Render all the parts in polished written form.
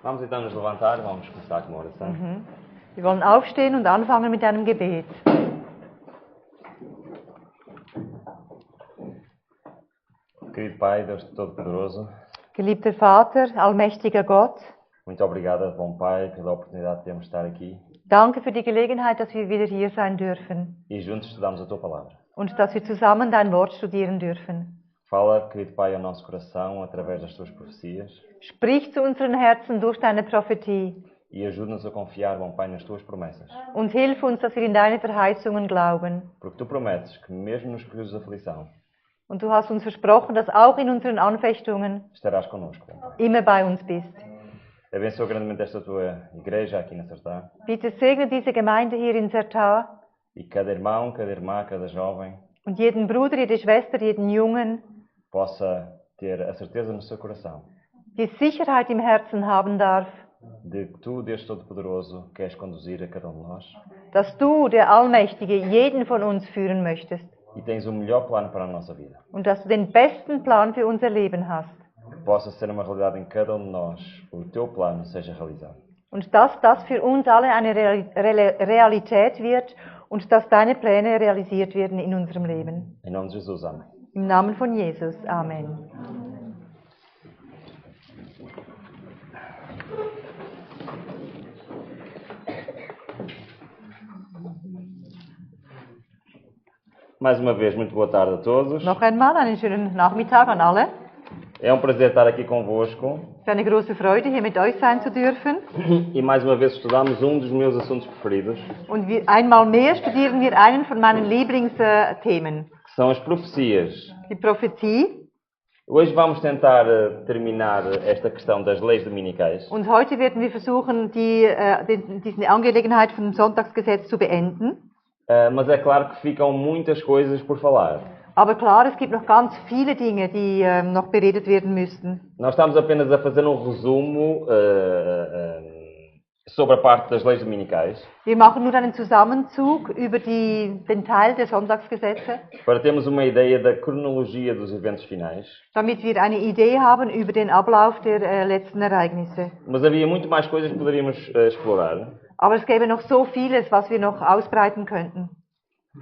Vamos então nos levantar e vamos começar com uma oração. Wir wollen aufstehen und anfangen mit einem Gebet. Querido Pai, Deus Todo-Poderoso, Geliebter Vater, allmächtiger Gott, muito obrigado, bom Pai, pela oportunidade de termos estar aqui danke für die Gelegenheit, dass wir wieder hier sein dürfen e juntos estudamos a Tua Palavra. und dass wir zusammen dein Wort studieren dürfen. Fala, querido Pai, ao nosso coração através das Tuas profecias Sprich zu unseren Herzen durch deine Prophetie e ajuda-nos a confiar, bom Pai, nas Tuas promessas. und hilf uns, dass wir in deine Verheißungen glauben. Porque Tu prometes que mesmo nos períodos de aflição Und du hast uns versprochen, dass auch in unseren Anfechtungen estarás connosco, bom Pai. immer bei uns bist. Abençoa grandemente esta Tua igreja aqui na Sertã Bitte segne diese Gemeinde hier in Sertã e cada irmão, cada irmã, cada jovem und jeden Bruder, jede Schwester, jeden Jungen, possa ter a certeza no seu coração die Sicherheit im Herzen haben darf, de que Tu, Deus Todo-Poderoso, queres conduzir a cada um de nós dass du, der Allmächtige, jeden von uns führen möchtest e tens o melhor plano para a nossa vida. und dass du den besten Plan für unser Leben hast Que possa ser uma realidade em cada um de nós, o Teu plano seja realizado. und dass das für uns alle eine Realität wird und dass deine Pläne realisiert werden in unserem Leben. Em nome de Jesus, amém. Im Namen von Jesus. Amen. Mais uma vez, muito boa tarde a todos. Noch einmal einen schönen Nachmittag an alle. É um prazer estar aqui convosco Es ist eine große Freude, hier mit euch sein zu dürfen. e mais uma vez estudamos um dos meus assuntos preferidos, Und einmal mehr studieren wir einen von meinen Lieblingsthemen, que são as profecias. die Prophetie. Hoje vamos tentar terminar esta questão das leis dominicais, Und heute werden wir versuchen, diese Angelegenheit von dem Sonntagsgesetz zu beenden. mas é claro que ficam muitas coisas por falar. Aber klar, es gibt noch ganz viele Dinge, die noch beredet werden müssten. Nós estamos apenas a fazer um resumo sobre a parte das leis dominicais, Wir machen nur einen Zusammenzug über den Teil der Sonntagsgesetze, para termos uma ideia da cronologia dos eventos finais. damit wir eine Idee haben über den Ablauf der letzten Ereignisse. Mas havia muito mais coisas que poderíamos explorar, Aber es gäbe noch so vieles, was wir noch ausbreiten könnten.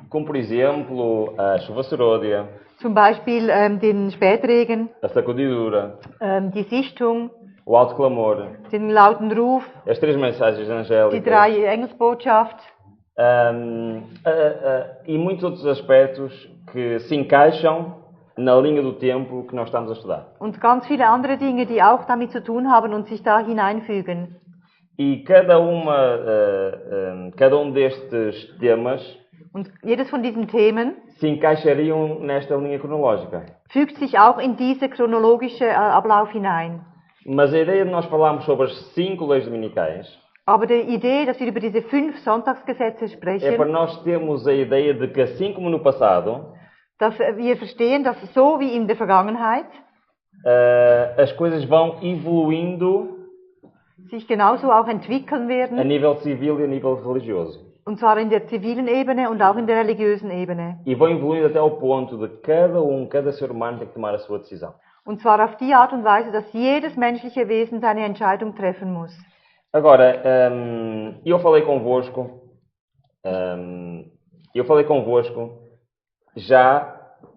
como por exemplo a chuva seródia, Zum Beispiel den Spätregen, a sacudidura, die Sichtung, o alto clamor, den lauten Ruf, as três mensagens die angélicas 3 Engelsbotschaft e muitos outros aspectos que se encaixam na linha do tempo que nós estamos a estudar. und ganz viele andere Dinge, die auch damit zu tun haben und sich da hineinfügen. E cada um destes temas Und jedes von diesen Themen se encaixariam nesta linha cronológica. fügt sich auch in diese chronologische Ablauf hinein. Mas a ideia de nós falarmos sobre as 5 leis dominicais Aber die Idee, dass wir über diese 5 Sonntagsgesetze é para sprechen, nós termos a ideia de que, assim como no passado, dass wir verstehen, dass so wie in der Vergangenheit as coisas vão evoluindo sich genauso auch entwickeln a werden, nível civil e a nível religioso. und zwar in der zivilen Ebene und auch in der religiösen Ebene. E vão evoluindo até ao ponto de cada ser humano tem que tomar a sua decisão. Und zwar auf die Art und Weise, dass jedes menschliche Wesen seine Entscheidung treffen muss. Agora, eu falei convosco já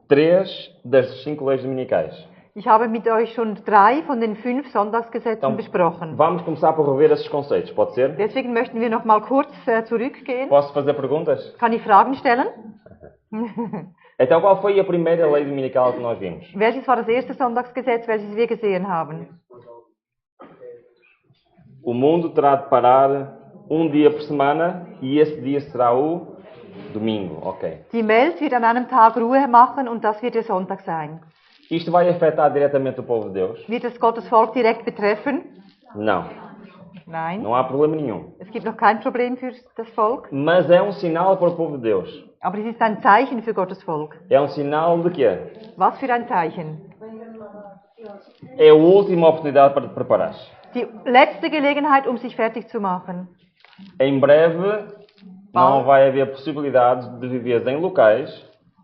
3 das 5 leis dominicais. Ich habe mit euch schon 3 von den 5 Sonntagsgesetzen besprochen. Vamos começar por rever esses conceitos, pode ser? Deswegen möchten wir noch mal kurz zurückgehen. Posso fazer perguntas? Kann ich Fragen stellen? Então, qual foi a primeira lei dominical que nós vimos? Welches war das erste Sonntagsgesetz, welches wir gesehen haben? O mundo terá de parar um dia por semana e esse dia será o domingo, ok. Die Welt wird an einem Tag Ruhe machen und das wird der Sonntag sein. Isto vai afetar diretamente o povo de Deus? Wird es Gottes Volk direkt betreffen? Não, Nein. não há problema nenhum. Es gibt noch kein Problem für das Volk, Mas é um sinal para o povo de Deus. aber es ist ein Zeichen für Gottes Volk. É um sinal de quê? Was für ein Zeichen? É a última oportunidade para te preparares. Die letzte Gelegenheit, sich fertig zu machen. Em breve, não vai haver possibilidade de viveres em locais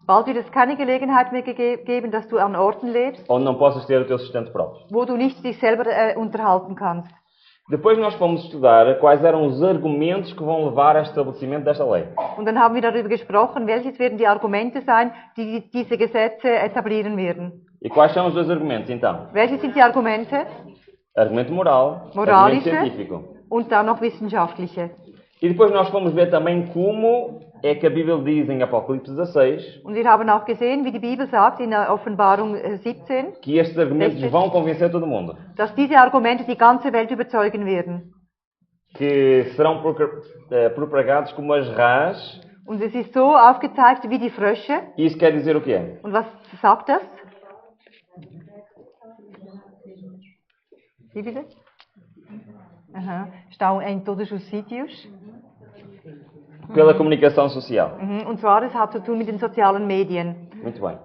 Bald wird es keine Gelegenheit mehr geben, dass du an Orten lebst, onde não possas ter o teu sustento próprio. wo du nicht dich selber unterhalten kannst. Depois nós fomos estudar quais eram os argumentos que vão levar ao estabelecimento desta lei. Und dann haben wir darüber gesprochen, welches werden die Argumente sein, die diese Gesetze etablieren werden. E quais são os dois argumentos, então? Welche sind die Argumente? Argumento moral, argumento Moralische científico. und dann noch wissenschaftliche. E depois nós fomos ver também como é que a Bíblia diz em Apocalipse 16 Und wir haben auch gesehen, wie die Bibel sagt in der Offenbarung 17, que estes argumentos 16. vão convencer todo mundo. dass diese Argumente die ganze Welt überzeugen werden. Que serão propagados como as rãs. Und es ist so aufgezeigt wie die Frösche. E isso quer dizer o quê? Und was sagt das? Wie bitte? Aha. Estão em todos os sítios. Pela comunicação social. Und zwar, es hat zu tun mit den sozialen Medien. Muito bem.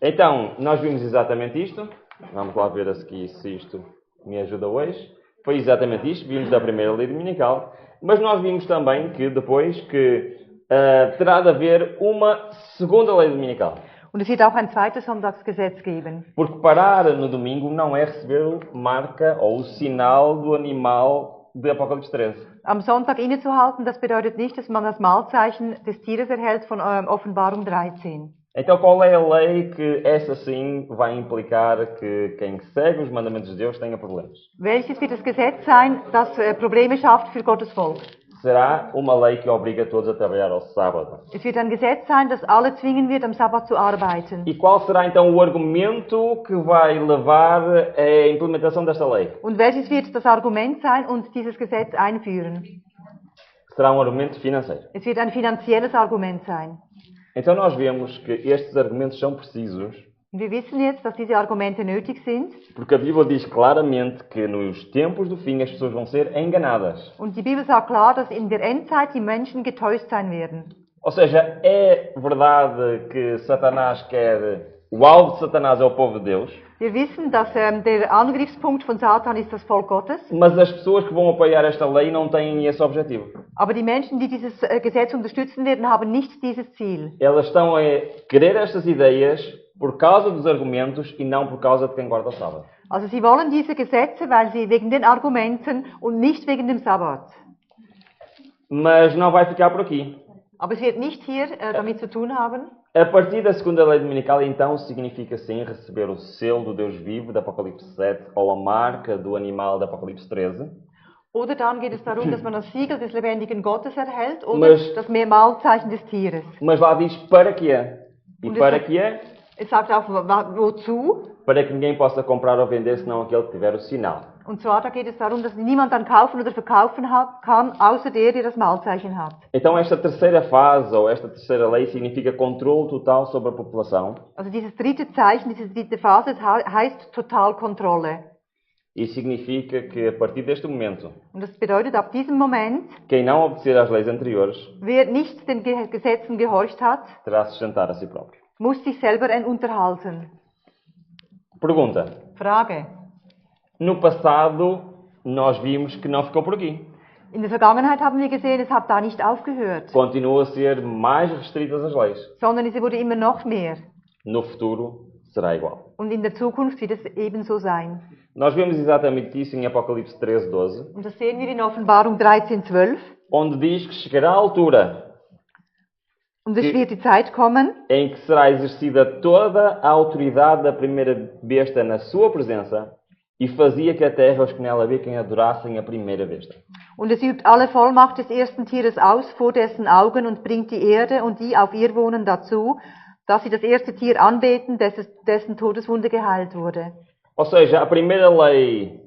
Então, nós vimos exatamente isto. Vamos lá ver a seguir se isto me ajuda hoje. Foi exatamente isto. Vimos da primeira lei dominical. Mas nós vimos também que depois que terá de haver uma segunda lei dominical. Und es wird auch ein zweites Sonntagsgesetz geben. Porque parar no domingo não é receber marca ou o sinal do animal de Apocalipse 13. Am Sonntag innezuhalten, das bedeutet nicht, dass man das Mahlzeichen des Tieres erhält von Offenbarung 13. Então qual é a lei que essa sim vai implicar que quem segue os mandamentos de Deus tenha problemas? Welches wird das Gesetz sein, das Probleme schafft für Gottes Volk? Será uma lei que obriga todos a trabalhar ao sábado. Es wird ein Gesetz sein, das alle zwingen wird, am Sabbat zu arbeiten. E qual será então o argumento que vai levar à implementação desta lei? Und welches wird das Argument sein und dieses Gesetz einführen? Será um argumento financeiro. Es wird ein finanzielles Argument sein. Então nós vemos que estes argumentos são precisos. Und wir wissen jetzt, dass diese Argumente nötig sind. Porque a Bíblia diz claramente que nos tempos do fim as pessoas vão ser enganadas. Und die Bibel sagt klar, dass in der Endzeit die Menschen getäuscht sein werden. Ou seja, é verdade que Satanás quer... O alvo de Satanás é o povo de Deus. Wir wissen, dass der Angriffspunkt von Satan ist das Volk Gottes. Mas as pessoas que vão apoiar esta lei não têm esse objetivo. Aber die Menschen, die dieses Gesetz unterstützen werden, haben nicht dieses Ziel. Elas estão a querer estas ideias por causa dos argumentos e não por causa de quem guarda o sábado. Also sie wollen diese Gesetze, weil sie wegen den Argumenten und nicht wegen dem Sabbat. Mas não vai ficar por aqui. Aber es wird nicht hier damit zu tun haben. A partir da segunda lei dominical, então, significa sim receber o selo do Deus vivo de Apocalipse 7 ou a marca do animal de Apocalipse 13. Oder dann geht es darum, dass man das Siegel des lebendigen Gottes erhält oder das Mahlzeichen des Tieres. Mas lá diz para quê? E para quê? Es sagt auch wozu. Para que ninguém possa comprar ou vender senão aquele que tiver o sinal. Und zwar da geht es darum, dass niemand dann kaufen oder verkaufen kann, außer der das Mahlzeichen hat. Então esta terceira fase ou esta terceira lei significa controle total sobre a população. Also dieses dritte Zeichen, diese dritte Phase heißt Totalkontrolle. E significa que a partir deste momento, Und das bedeutet, ab diesem Moment, quem não obedecer às leis anteriores, wer nicht den Gesetzen gehorcht hat, terá de sustentar a si próprio. muss sich selber unterhalten. Pergunta. Frage. No passado, nós vimos que não ficou por aqui. In der Vergangenheit haben wir gesehen, es hat da nicht aufgehört. Continua a ser mais restritas as leis. Sondern es wurde immer noch mehr. No futuro, será igual. Und in der Zukunft wird es ebenso sein. Nós vemos exatamente isso em Apocalipse 13, 12. Und das sehen wir in Offenbarung 13, 12. Onde diz que chegará a altura Und es wird die Zeit kommen, em que será exercida toda a autoridade da primeira besta na sua presença e fazia que a terra os que nela biquem adorassem a primeira besta. und es übt alle Vollmacht des ersten Tieres aus vor dessen Augen und bringt die Erde und die auf ihr wohnen dazu, dass sie das erste Tier anbeten, dessen Todeswunde geheilt wurde. Ou seja, a primeira lei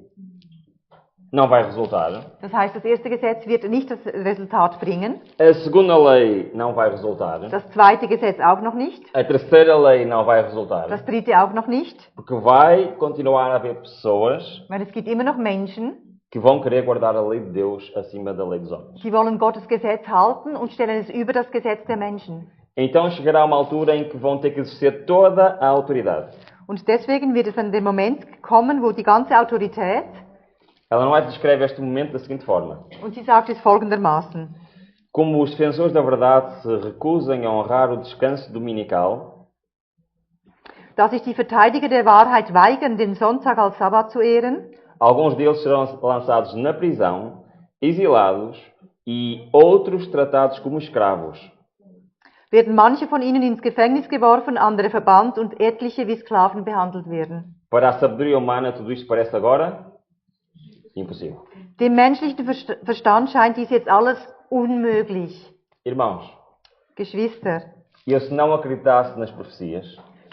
não vai resultar. Das heißt, das erste Gesetz wird nicht das Resultat bringen. A segunda lei não vai resultar. Das zweite Gesetz auch noch nicht. A terceira lei não vai resultar. Das dritte auch noch nicht. Porque vai continuar a haver pessoas Weil es gibt immer noch Menschen, que vão querer guardar a lei de Deus acima da lei dos homens. die wollen Gottes Gesetz halten und stellen es über das Gesetz der Menschen. Então chegará uma altura em que vão ter que exercer toda a autoridade. Und deswegen wird es an den Moment kommen, wo die ganze Autorität, Ela não descreve este momento da seguinte forma. und sie sagt es folgendermaßen: Como os defensores da verdade se recusam a honrar o descanso dominical, dass sich die Verteidiger der Wahrheit weigern, den Sonntag als Sabbat zu ehren, Alguns deles serão lançados na prisão, exilados e outros tratados como escravos. Werden manche von ihnen ins Gefängnis geworfen, andere verbannt und etliche wie Sklaven behandelt werden. Para a sabedoria humana, tudo isto parece agora impossível. Dem menschlichen Verstand scheint dies jetzt alles unmöglich. Irmãos, Geschwister, eu se não acreditasse nas profecias,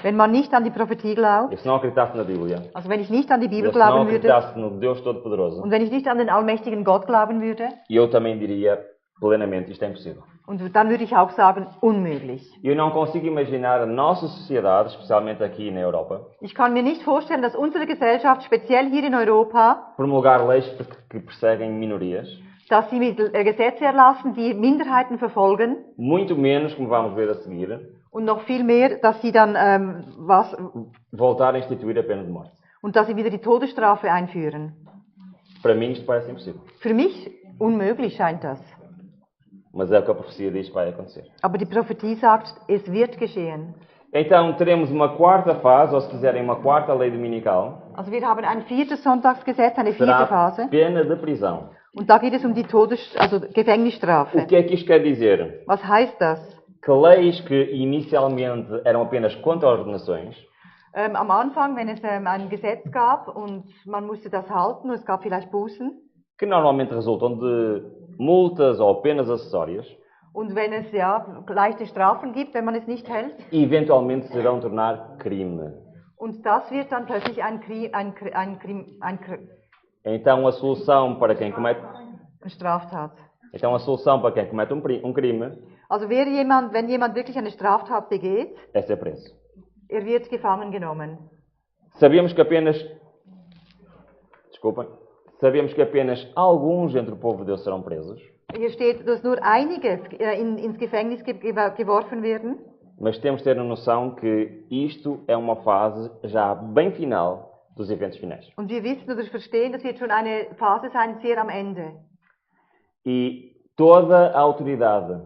wenn man nicht an die Prophetie glaubt, eu se não acreditasse na Bíblia, also wenn ich nicht an die Bibel eu se não glauben würde acreditasse no Deus Todo-Poderoso, und wenn ich nicht an den allmächtigen Gott glauben würde, eu também diria plenamente isto é impossível. und dann würde ich auch sagen, unmöglich. Eu não consigo imaginar a nossa sociedade, especialmente aqui na Europa, Ich kann mir nicht vorstellen, dass unsere Gesellschaft, speziell hier in Europa, promulgar leis que perseguem minorias, dass sie Gesetze erlassen, die Minderheiten verfolgen, muito menos, como vamos ver a seguir, und noch viel mehr, dass sie dann voltar a instituir a pena de morte. und dass sie wieder die Todesstrafe einführen. Para mim isto parece impossível. Für mich unmöglich scheint das. Mas é o que a profecia diz que vai acontecer. Aber die Prophetie sagt, es wird geschehen. Então teremos uma quarta fase, ou se quiserem, uma quarta lei dominical. Also wir haben ein viertes Sonntagsgesetz, eine vierte Será Phase. pena de prisão. Und da geht es um die Gefängnisstrafe. O que é que isto quer dizer? Was heißt das? Que leis que inicialmente eram apenas contra ordenações, Am Anfang, wenn es ein Gesetz gab und man musste das halten, und es gab vielleicht Bußen, que normalmente resultam de multas ou penas acessórias, und wenn es leichte Strafen gibt, wenn man es nicht hält, eventualmente se irão tornar crime. und das wird dann plötzlich eine Então a solução para quem comete, Straftat. um crime Also wenn jemand wirklich eine Straftat begeht, é ser preso. wird gefangen genommen. Sabemos que apenas alguns entre o povo de Deus serão presos, Hier steht, dass nur einige ins Gefängnis geworfen werden. mas temos de ter a noção que isto é uma fase já bem final dos eventos finais. Und wir wissen oder verstehen, das wird schon eine Phase sein, sehr am Ende. E toda a autoridade,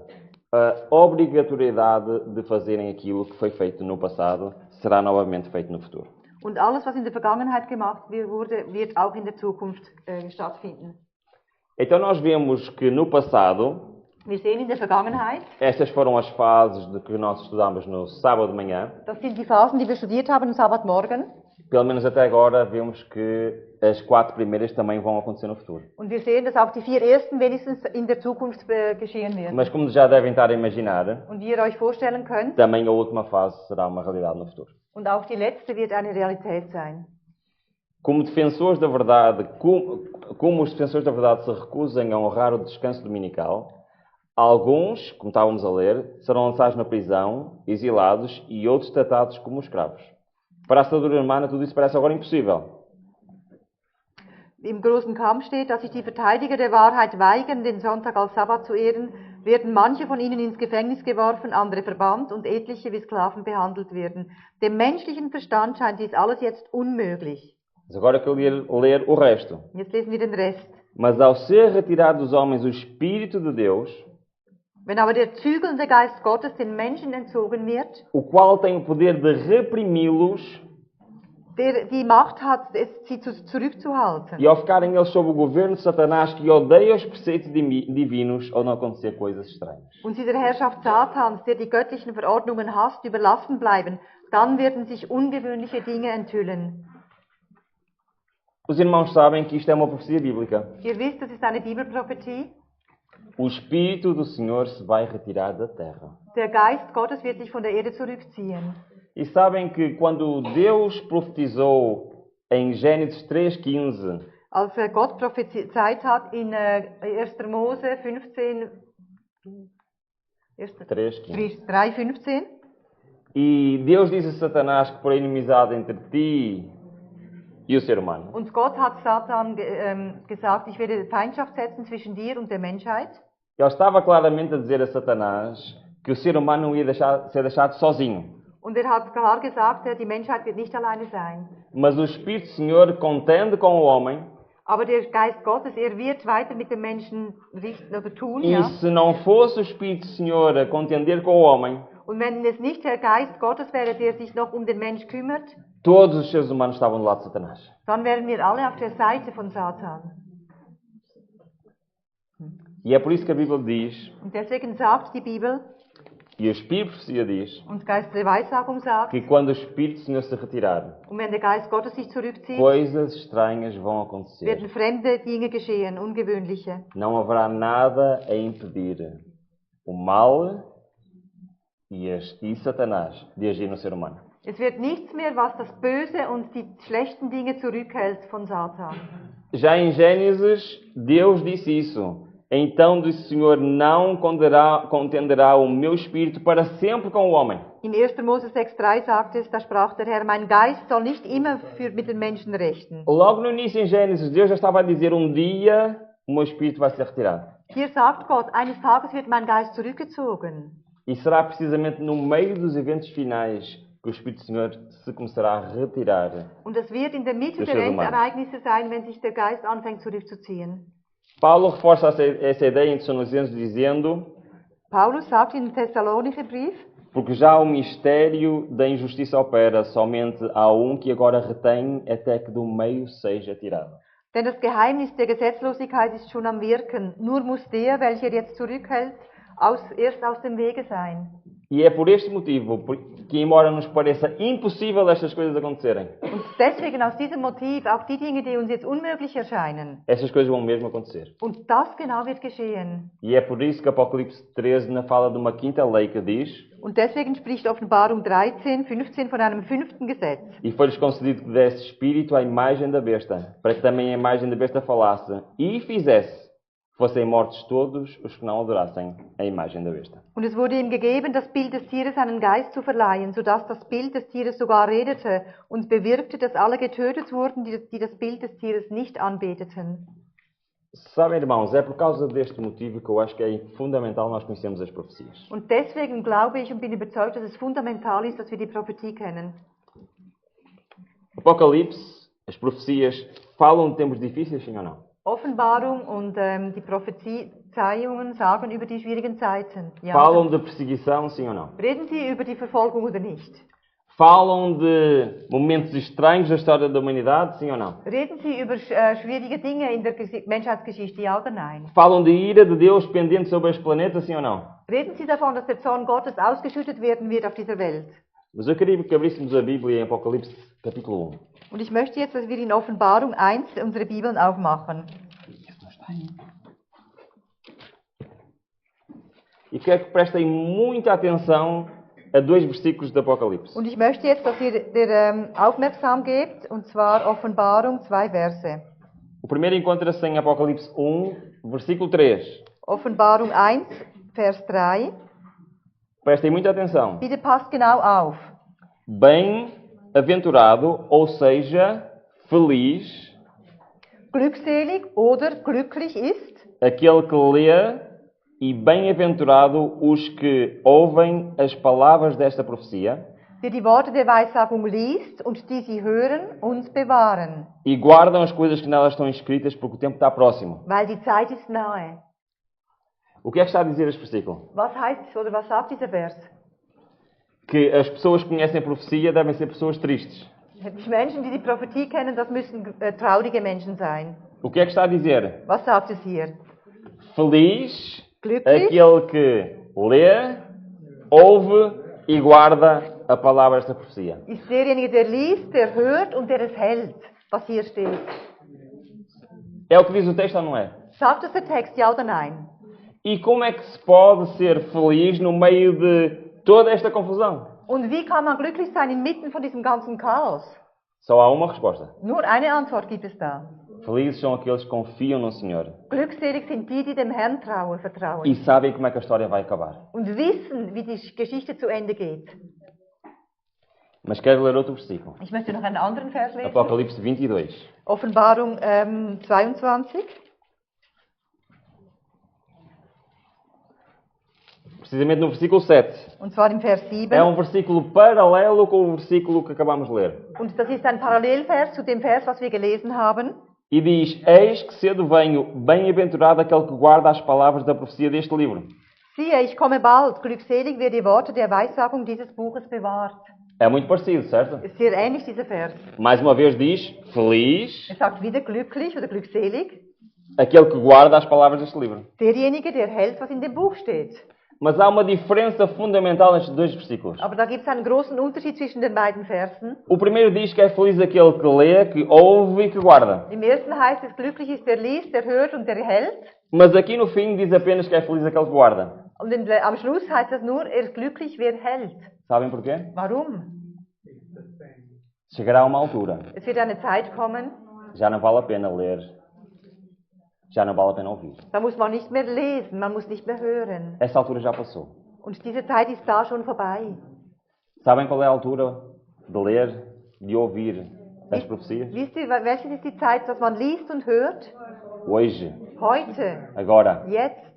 a obrigatoriedade de fazerem aquilo que foi feito no passado, será novamente feito no futuro. Und alles, was in der Vergangenheit gemacht wurde, wird auch in der Zukunft stattfinden. Então nós vemos que no passado, Wir sehen in der Vergangenheit, estas foram as fases de que nós estudamos no sábado de manhã. das sind die Phasen, die wir studiert haben am Sabbatmorgen. Pelo menos até agora vemos que as 4 primeiras também vão acontecer no futuro. Und wir sehen, dass auch die 4 ersten wenigstens in der Zukunft geschehen werden. Mas como já devem estar a imaginar, Und wie ihr euch vorstellen könnt, também a última fase será uma realidade no futuro. und auch die letzte wird eine Realität sein. Como defensores da verdade, como os defensores da verdade se recusam a honrar o descanso dominical, alguns, como estávamos a ler, serão lançados na prisão, exilados e outros tratados como escravos. Para a sabedoria humana, tudo isso parece agora impossível. Im großen Kampf steht, dass sich die Verteidiger der Wahrheit weigern, den Sonntag als Sabbat zu ehren, werden manche von ihnen ins Gefängnis geworfen, andere verbannt und etliche wie Sklaven behandelt werden. Dem menschlichen Verstand scheint dies alles jetzt unmöglich. Mas agora que eu ia ler o resto. Jetzt lesen wir den Rest. Mas ao ser retirado dos homens o Espírito de Deus, Wenn aber der zügelnde Geist Gottes den Menschen entzogen wird, o qual tem o poder de reprimi-los, der die Macht hat, sie zurückzuhalten. e ao ficarem eles sob o governo de Satanás, que odeia os preceitos divinos, ou não acontecer coisas estranhas. Und sie der Herrschaft Satans, der die göttlichen Verordnungen hasst, überlassen bleiben, dann werden sich ungewöhnliche Dinge enthüllen. Os irmãos sabem que isto é uma profecia bíblica. Ihr wisst, das ist eine Bibelprophetie. O Espírito do Senhor se vai retirar da terra. Der Geist Gottes wird sich von der Erde zurückziehen. E sabem que quando Deus profetizou em Gênesis 3,15, Als Gott prophezeit hat in 1. Mose 15, 3,15, e Deus disse a Satanás que por inimizade entre ti e o ser humano, und Gott hat Satan gesagt, ich werde Feindschaft setzen zwischen dir und der Menschheit. ele estava claramente a dizer a Satanás que o ser humano não ia ser deixado sozinho. Und hat klar gesagt, die Menschheit wird nicht alleine sein. Mas o Espírito do Senhor contende com o homem. Aber der Geist Gottes, wird weiter mit dem Menschen richten oder tun. E se não fosse o Espírito do Senhor a contender com o homem, und wenn es nicht der Geist Gottes wäre, der sich noch um den Mensch kümmert, todos os seres humanos estavam do lado de Satanás. dann wären wir alle auf der Seite von Satan. E é por isso que a Bíblia diz, Und deswegen sagt die Bibel, e o Espírito de Profecia diz, und Geist der Weissagung sagt, que quando o Espírito do Senhor se retirar, und wenn der Geist Gottes sich zurückzieht, coisas estranhas vão acontecer. werden fremde Dinge geschehen, ungewöhnliche. Não haverá nada a impedir o mal e Satanás de agir no ser humano. Es wird nichts mehr, was das Böse und die schlechten Dinge zurückhält von Satan. Já em Gênesis, Deus disse isso. Então disse o Senhor, não contenderá o meu espírito para sempre com o homem. In 1. Mose 6,3 sagt es, da sprach der Herr, mein Geist soll nicht immer mit den Menschen rechten. Logo no início em Gênesis, Deus já estava a dizer, um dia o meu espírito vai ser retirado. Hier sagt Gott, eines Tages wird mein Geist zurückgezogen. E será precisamente no meio dos eventos finais que o Espírito do Senhor se começará a retirar. Und es wird in der Mitte Das der ist ja so Endereignisse sein, wenn sich der Geist anfängt zurückzuziehen. Paulo reforça essa ideia em Tessalonicenses dizendo, Paulus sagt in Thessalonicher Brief, porque já o mistério da injustiça opera, somente há um que agora retém até que do meio seja tirado. denn das Geheimnis der Gesetzlosigkeit ist schon am Wirken, nur muss der, welcher jetzt zurückhält, erst aus dem Wege sein. E é por este motivo que, embora nos pareça impossível estas coisas acontecerem, Und deswegen aus diesem Motiv auch die Dinge, die uns jetzt unmöglich erscheinen. estas coisas vão mesmo acontecer. Und das genau wird geschehen. E é por isso que Apocalipse 13 na fala de uma quinta lei que diz, Und deswegen spricht Offenbarung 13, 15 von einem 5. Gesetz. e foi-lhes concedido que desse espírito à imagem da besta, para que também a imagem da besta falasse e fizesse, fossem mortos todos os que não adorassem a imagem da besta. Und es wurde ihm gegeben, das Bild des Tieres einen Geist zu verleihen, sodass das Bild des Tieres sogar redete und bewirkte, dass alle getötet wurden, die das Bild des Tieres nicht anbeteten. Sabem, irmãos, é por causa deste motivo que eu acho que é fundamental nós conhecermos as profecias. Und deswegen glaube ich und bin überzeugt, dass es fundamental ist, dass wir die Prophetie kennen. Apocalipse, as profecias, falam de tempos difíceis, sim ou não? Offenbarung und die Prophezeiungen sagen über die schwierigen Zeiten. Ja. Falam de perseguição, sim ou não? Reden Sie über die Verfolgung oder nicht? Falam de momentos estranhos da história da humanidade, sim ou não? Reden Sie über schwierige Dinge in der Menschheitsgeschichte, ja oder nein? Falam de ira de Deus pendente sobre este planeta, sim ou não? Reden Sie davon, dass der Zorn Gottes ausgeschüttet werden wird auf dieser Welt? Mas eu queria que abríssemos a Bíblia em Apocalipse, capítulo 1. Und ich möchte jetzt, dass wir in Offenbarung 1 unsere Bibeln aufmachen. E quero que prestem muita atenção a dois versículos de Apocalipse. Und ich möchte jetzt, dass ihr der aufmerksam gebt, und zwar Offenbarung 2 Verse. O primeiro encontra-se em Apocalipse 1, versículo 3. Offenbarung 1, Vers 3. Prestem muita atenção. Bitte passt genau auf. Bem-aventurado, ou seja, feliz, Glückselig oder glücklich ist aquele que lê, e bem-aventurado os que ouvem as palavras desta profecia der die Worte der Weissagung liest und die sie hören und bewahren, e guardam as coisas que nelas estão escritas, porque o tempo está próximo. weil die Zeit ist nahe. O que é que está a dizer este versículo? Was heißt oder was sagt dieser Vers? Que as pessoas que conhecem a profecia devem ser pessoas tristes. Die Menschen, die die Prophetie kennen, das müssen traurige Menschen sein. O que é que está a dizer? Was sagt es hier? Feliz Glücklich aquele que lê, ouve e guarda a palavra desta profecia. ist derjenige, der liest, der hört und der es hält, was hier steht. É o que diz o texto ou não é? Sagt es der Text, ja oder nein? E como é que se pode ser feliz no meio de toda esta confusão? Und wie kann man glücklich sein inmitten von diesem ganzen Chaos? Só há uma resposta. Nur eine Antwort gibt es da. Felizes são aqueles que confiam no Senhor Glückselig sind die, die dem Herrn vertrauen e sabem como é que a história vai acabar. und wissen, wie die Geschichte zu Ende geht. Mas quero ler outro versículo. Ich möchte noch einen anderen Vers lesen. Apocalipse 22. Offenbarung 22. Precisamente no versículo 7. Und zwar im Vers 7. É um versículo paralelo com o versículo que acabamos de ler. Und das ist ein Parallelvers zu dem Vers, was wir gelesen haben. E diz, eis que cedo venho, bem-aventurado aquele que guarda as palavras da profecia deste livro. Siehe, ich komme bald, glückselig, wer die Worte der Weissagung dieses Buches bewahrt. É muito parecido, certo? Ist sehr ähnlich, dieser Vers. Mais uma vez diz, feliz Sagt wieder glücklich oder glückselig, aquele que guarda as palavras deste livro. derjenige, der hält, was in dem Buch steht. Mas há uma diferença fundamental nestes dois versículos. Aber da gibt es einen großen Unterschied zwischen den beiden Versen. O primeiro diz que é feliz aquele que lê, que ouve e que guarda. Im ersten heißt es, glücklich ist der liest, der hört und der hält. Mas aqui no fim diz apenas que é feliz aquele que guarda. Und am Schluss heißt es nur, er ist glücklich, wer hält. Sabem porquê? Warum? Chegará uma altura, Es wird eine Zeit kommen, já não vale a pena ler, já não vale a pena ouvir. da muss man nicht mehr lesen, man muss nicht mehr hören. Essa altura já passou. Und diese Zeit ist da schon vorbei. Sabem qual é a altura de ler, de ouvir as profecias? Wisst ihr, welches ist die Zeit, dass man liest und hört? Hoje, Heute, agora. jetzt.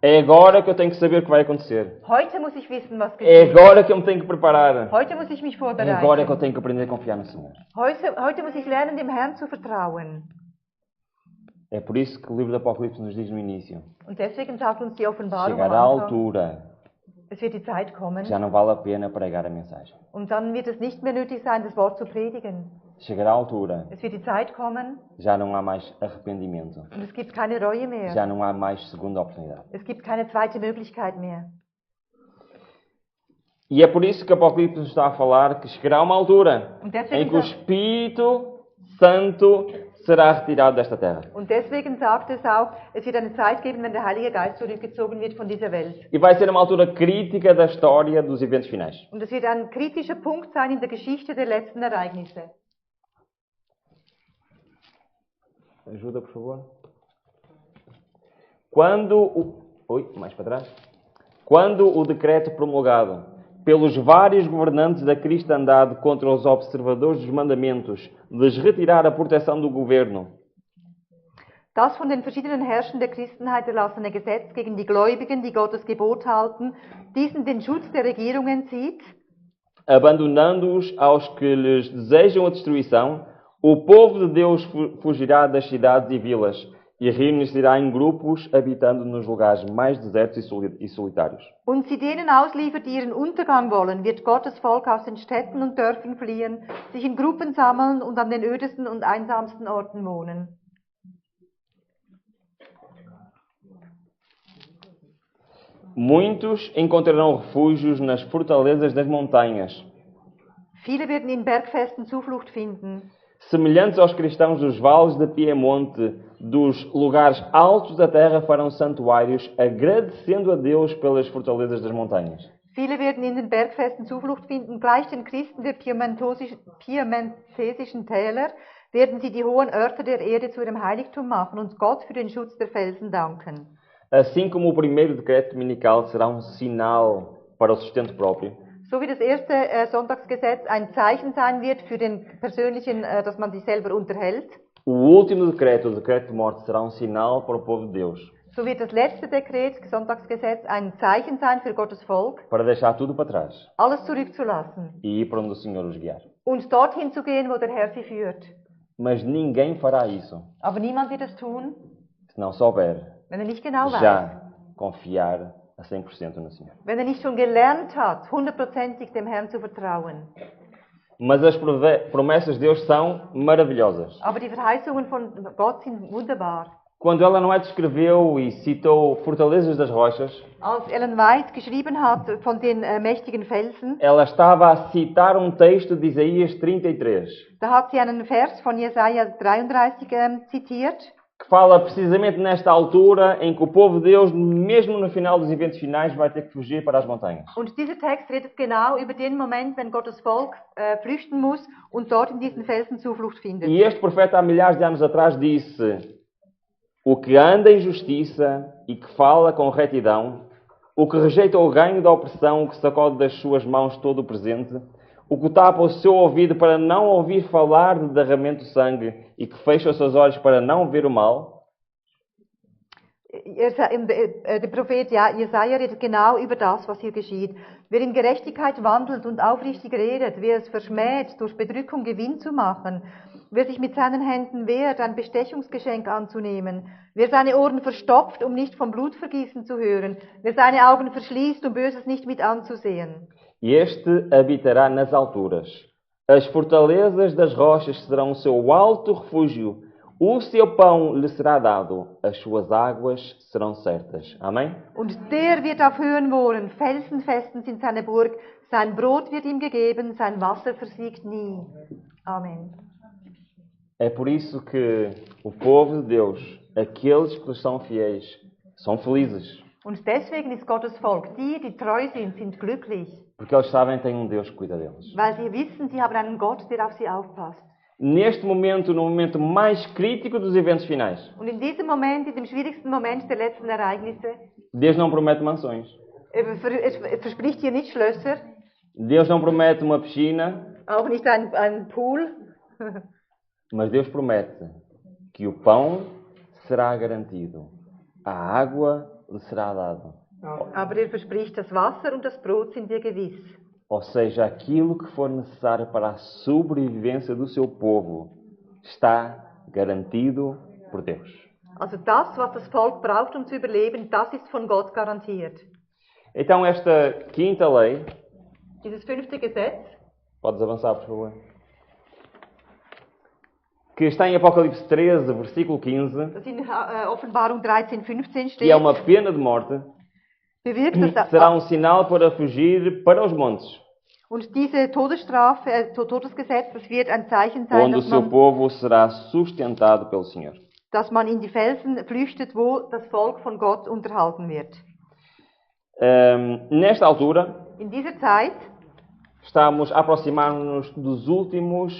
É agora que eu tenho que saber o que vai acontecer. Heute muss ich wissen, was É geschieht. agora que eu me tenho que preparar. Heute muss ich mich É agora que eu vorbereiten. tenho que aprender a confiar no Senhor. Heute muss ich lernen, dem Herrn zu vertrauen. É por isso que o livro do Apocalipse nos diz no início. Und deswegen sagt uns die Offenbarung am Chegará a Anfang, altura es wird die Zeit kommen que já não vale a pena pregar a mensagem. und dann wird es nicht mehr nötig sein, das Wort zu predigen. Chegará a altura Es wird die Zeit kommen que já não há mais arrependimento. und es gibt keine Reue mehr. Já não há mais segunda oportunidade. Es gibt keine zweite Möglichkeit mehr. E é por isso que o Apocalipse nos está a falar que chegará uma altura Und deswegen, em que o Espírito Santo será retirado desta terra. und deswegen sagt es auch, es wird eine Zeit geben, wenn der Heilige Geist zurückgezogen wird von dieser Welt. E vai ser uma altura crítica da história dos eventos finais. Und es wird ein kritischer Punkt sein in der Geschichte der letzten Ereignisse. Ajuda, por favor. Mais para trás. Quando o decreto promulgado pelos vários governantes da cristandade contra os observadores dos mandamentos lhes retirar a proteção do governo, Das von den verschiedenen Herrschern der Christenheit erlassene Gesetz gegen die Gläubigen, die Gottes Gebot halten, diesen den Schutz der Regierungen zieht, abandonando-os aos que lhes desejam a destruição, o povo de Deus fugirá das cidades e vilas e reunir-se-irá em grupos, habitando nos lugares mais desertos e solitários. und sie denen ausliefert, die ihren Untergang wollen, wird Gottes Volk aus den Städten und Dörfern fliehen, sich in Gruppen sammeln und an den ödesten und einsamsten Orten wohnen. Muitos encontrarão refúgios nas fortalezas das montanhas, Viele werden in Bergfesten Zuflucht finden. semelhantes aos cristãos dos vales de Piemonte, dos lugares altos da terra farão santuários, agradecendo a Deus pelas fortalezas das montanhas. Viele werden in den Bergfesten Zuflucht finden, gleich den Christen der piemontesischen Täler werden sie die hohen Örter der Erde zu ihrem Heiligtum machen und Gott für den Schutz der Felsen danken. Assim como o primeiro decreto dominical será um sinal para o sustento próprio, So wie das erste Sonntagsgesetz ein Zeichen sein wird für den persönlichen, dass man sich selber unterhält, o último decreto, o decreto de morte, será um sinal para o povo de Deus, so wird das letzte Dekret, Sonntagsgesetz, ein Zeichen sein für Gottes Volk, para deixar tudo para trás alles zurückzulassen e ir para onde o Senhor os guiar. und dorthin zu gehen, wo der Herr sie führt. Mas ninguém fará isso Aber niemand wird es tun, se não souber wenn nicht genau weiß. já confiar a 100% no Senhor. Wenn nicht schon gelernt hat, 100%ig dem Herrn zu vertrauen. Mas as promessas de Deus são maravilhosas. Aber die Verheißungen von Gott sind wunderbar. Quando Ellen White escreveu e citou Fortalezas das Rochas, Als Ellen White geschrieben hat von den mächtigen Felsen, ela estava a citar um texto de Isaías 33, da hat sie einen Vers von Jesaja 33 zitiert, que fala precisamente nesta altura em que o povo de Deus, mesmo no final dos eventos finais, vai ter que fugir para as montanhas. und dieser Text redet genau über den Moment, wenn Gottes Volk flüchten muss und dort in diesen Felsen Zuflucht findet. E este profeta, há milhares de anos atrás, disse: o que anda em justiça e que fala com retidão, o que rejeita o ganho da opressão, o que sacode das suas mãos todo o presente, o que tapa o seu ouvido para não ouvir falar de derramamento de sangue e que fecha os seus olhos para não ver o mal. Der Prophet Jesaja redet genau über das, was hier geschieht. Wer in Gerechtigkeit wandelt und aufrichtig redet, wer es verschmäht, durch Bedrückung Gewinn zu machen, wer sich mit seinen Händen wehrt, ein Bestechungsgeschenk anzunehmen, wer seine Ohren verstopft, um nicht vom Blutvergießen zu hören, wer seine Augen verschließt, um Böses nicht mit anzusehen. Este habitará nas alturas. As fortalezas das rochas serão o seu alto refúgio. O seu pão lhe será dado. As suas águas serão certas. Amém? Und der wird auf Höhen wohnen, felsenfestens in seiner Burg. Sein Brot wird ihm gegeben, sein Wasser versiegt nie. Amen. É por isso que o povo de Deus, aqueles que lhes são fiéis, são felizes. Und deswegen ist Gottes Volk, die treu sind glücklich. Porque eles sabem que tem um Deus que cuida deles. Weil sie wissen, sie haben einen Gott, der auf sie aufpasst. Neste momento, no momento mais crítico dos eventos finais, Und in diesem Moment, in dem schwierigsten Moment der letzten Ereignisse, Deus não promete mansões. Verspricht hier nicht Schlösser, Deus não promete uma piscina, auch nicht ein Pool, mas Deus promete que o pão será garantido, a água lhe será dada. aber verspricht, das Wasser und das Brot sind dir gewiss. Ou seja, aquilo que for necessário para a sobrevivência do seu povo está garantido por Deus. Also das, was das Volk braucht, um zu überleben, das ist von Gott garantiert. Então esta quinta lei, Dieses 5. Gesetz, podes avançar por favor, que está em Apocalipse 13, versículo 15, das in Offenbarung 13, 15 steht, que é uma pena de morte, bewirkt, dass será um sinal para fugir para os montes, und diese Todesstrafe, Todesgesetz, das wird ein Zeichen sein, onde o seu povo será sustentado pelo Senhor. dass man in die Felsen flüchtet, wo das Volk von Gott unterhalten wird. Nesta altura, In dieser Zeit estamos a aproximar-nos dos últimos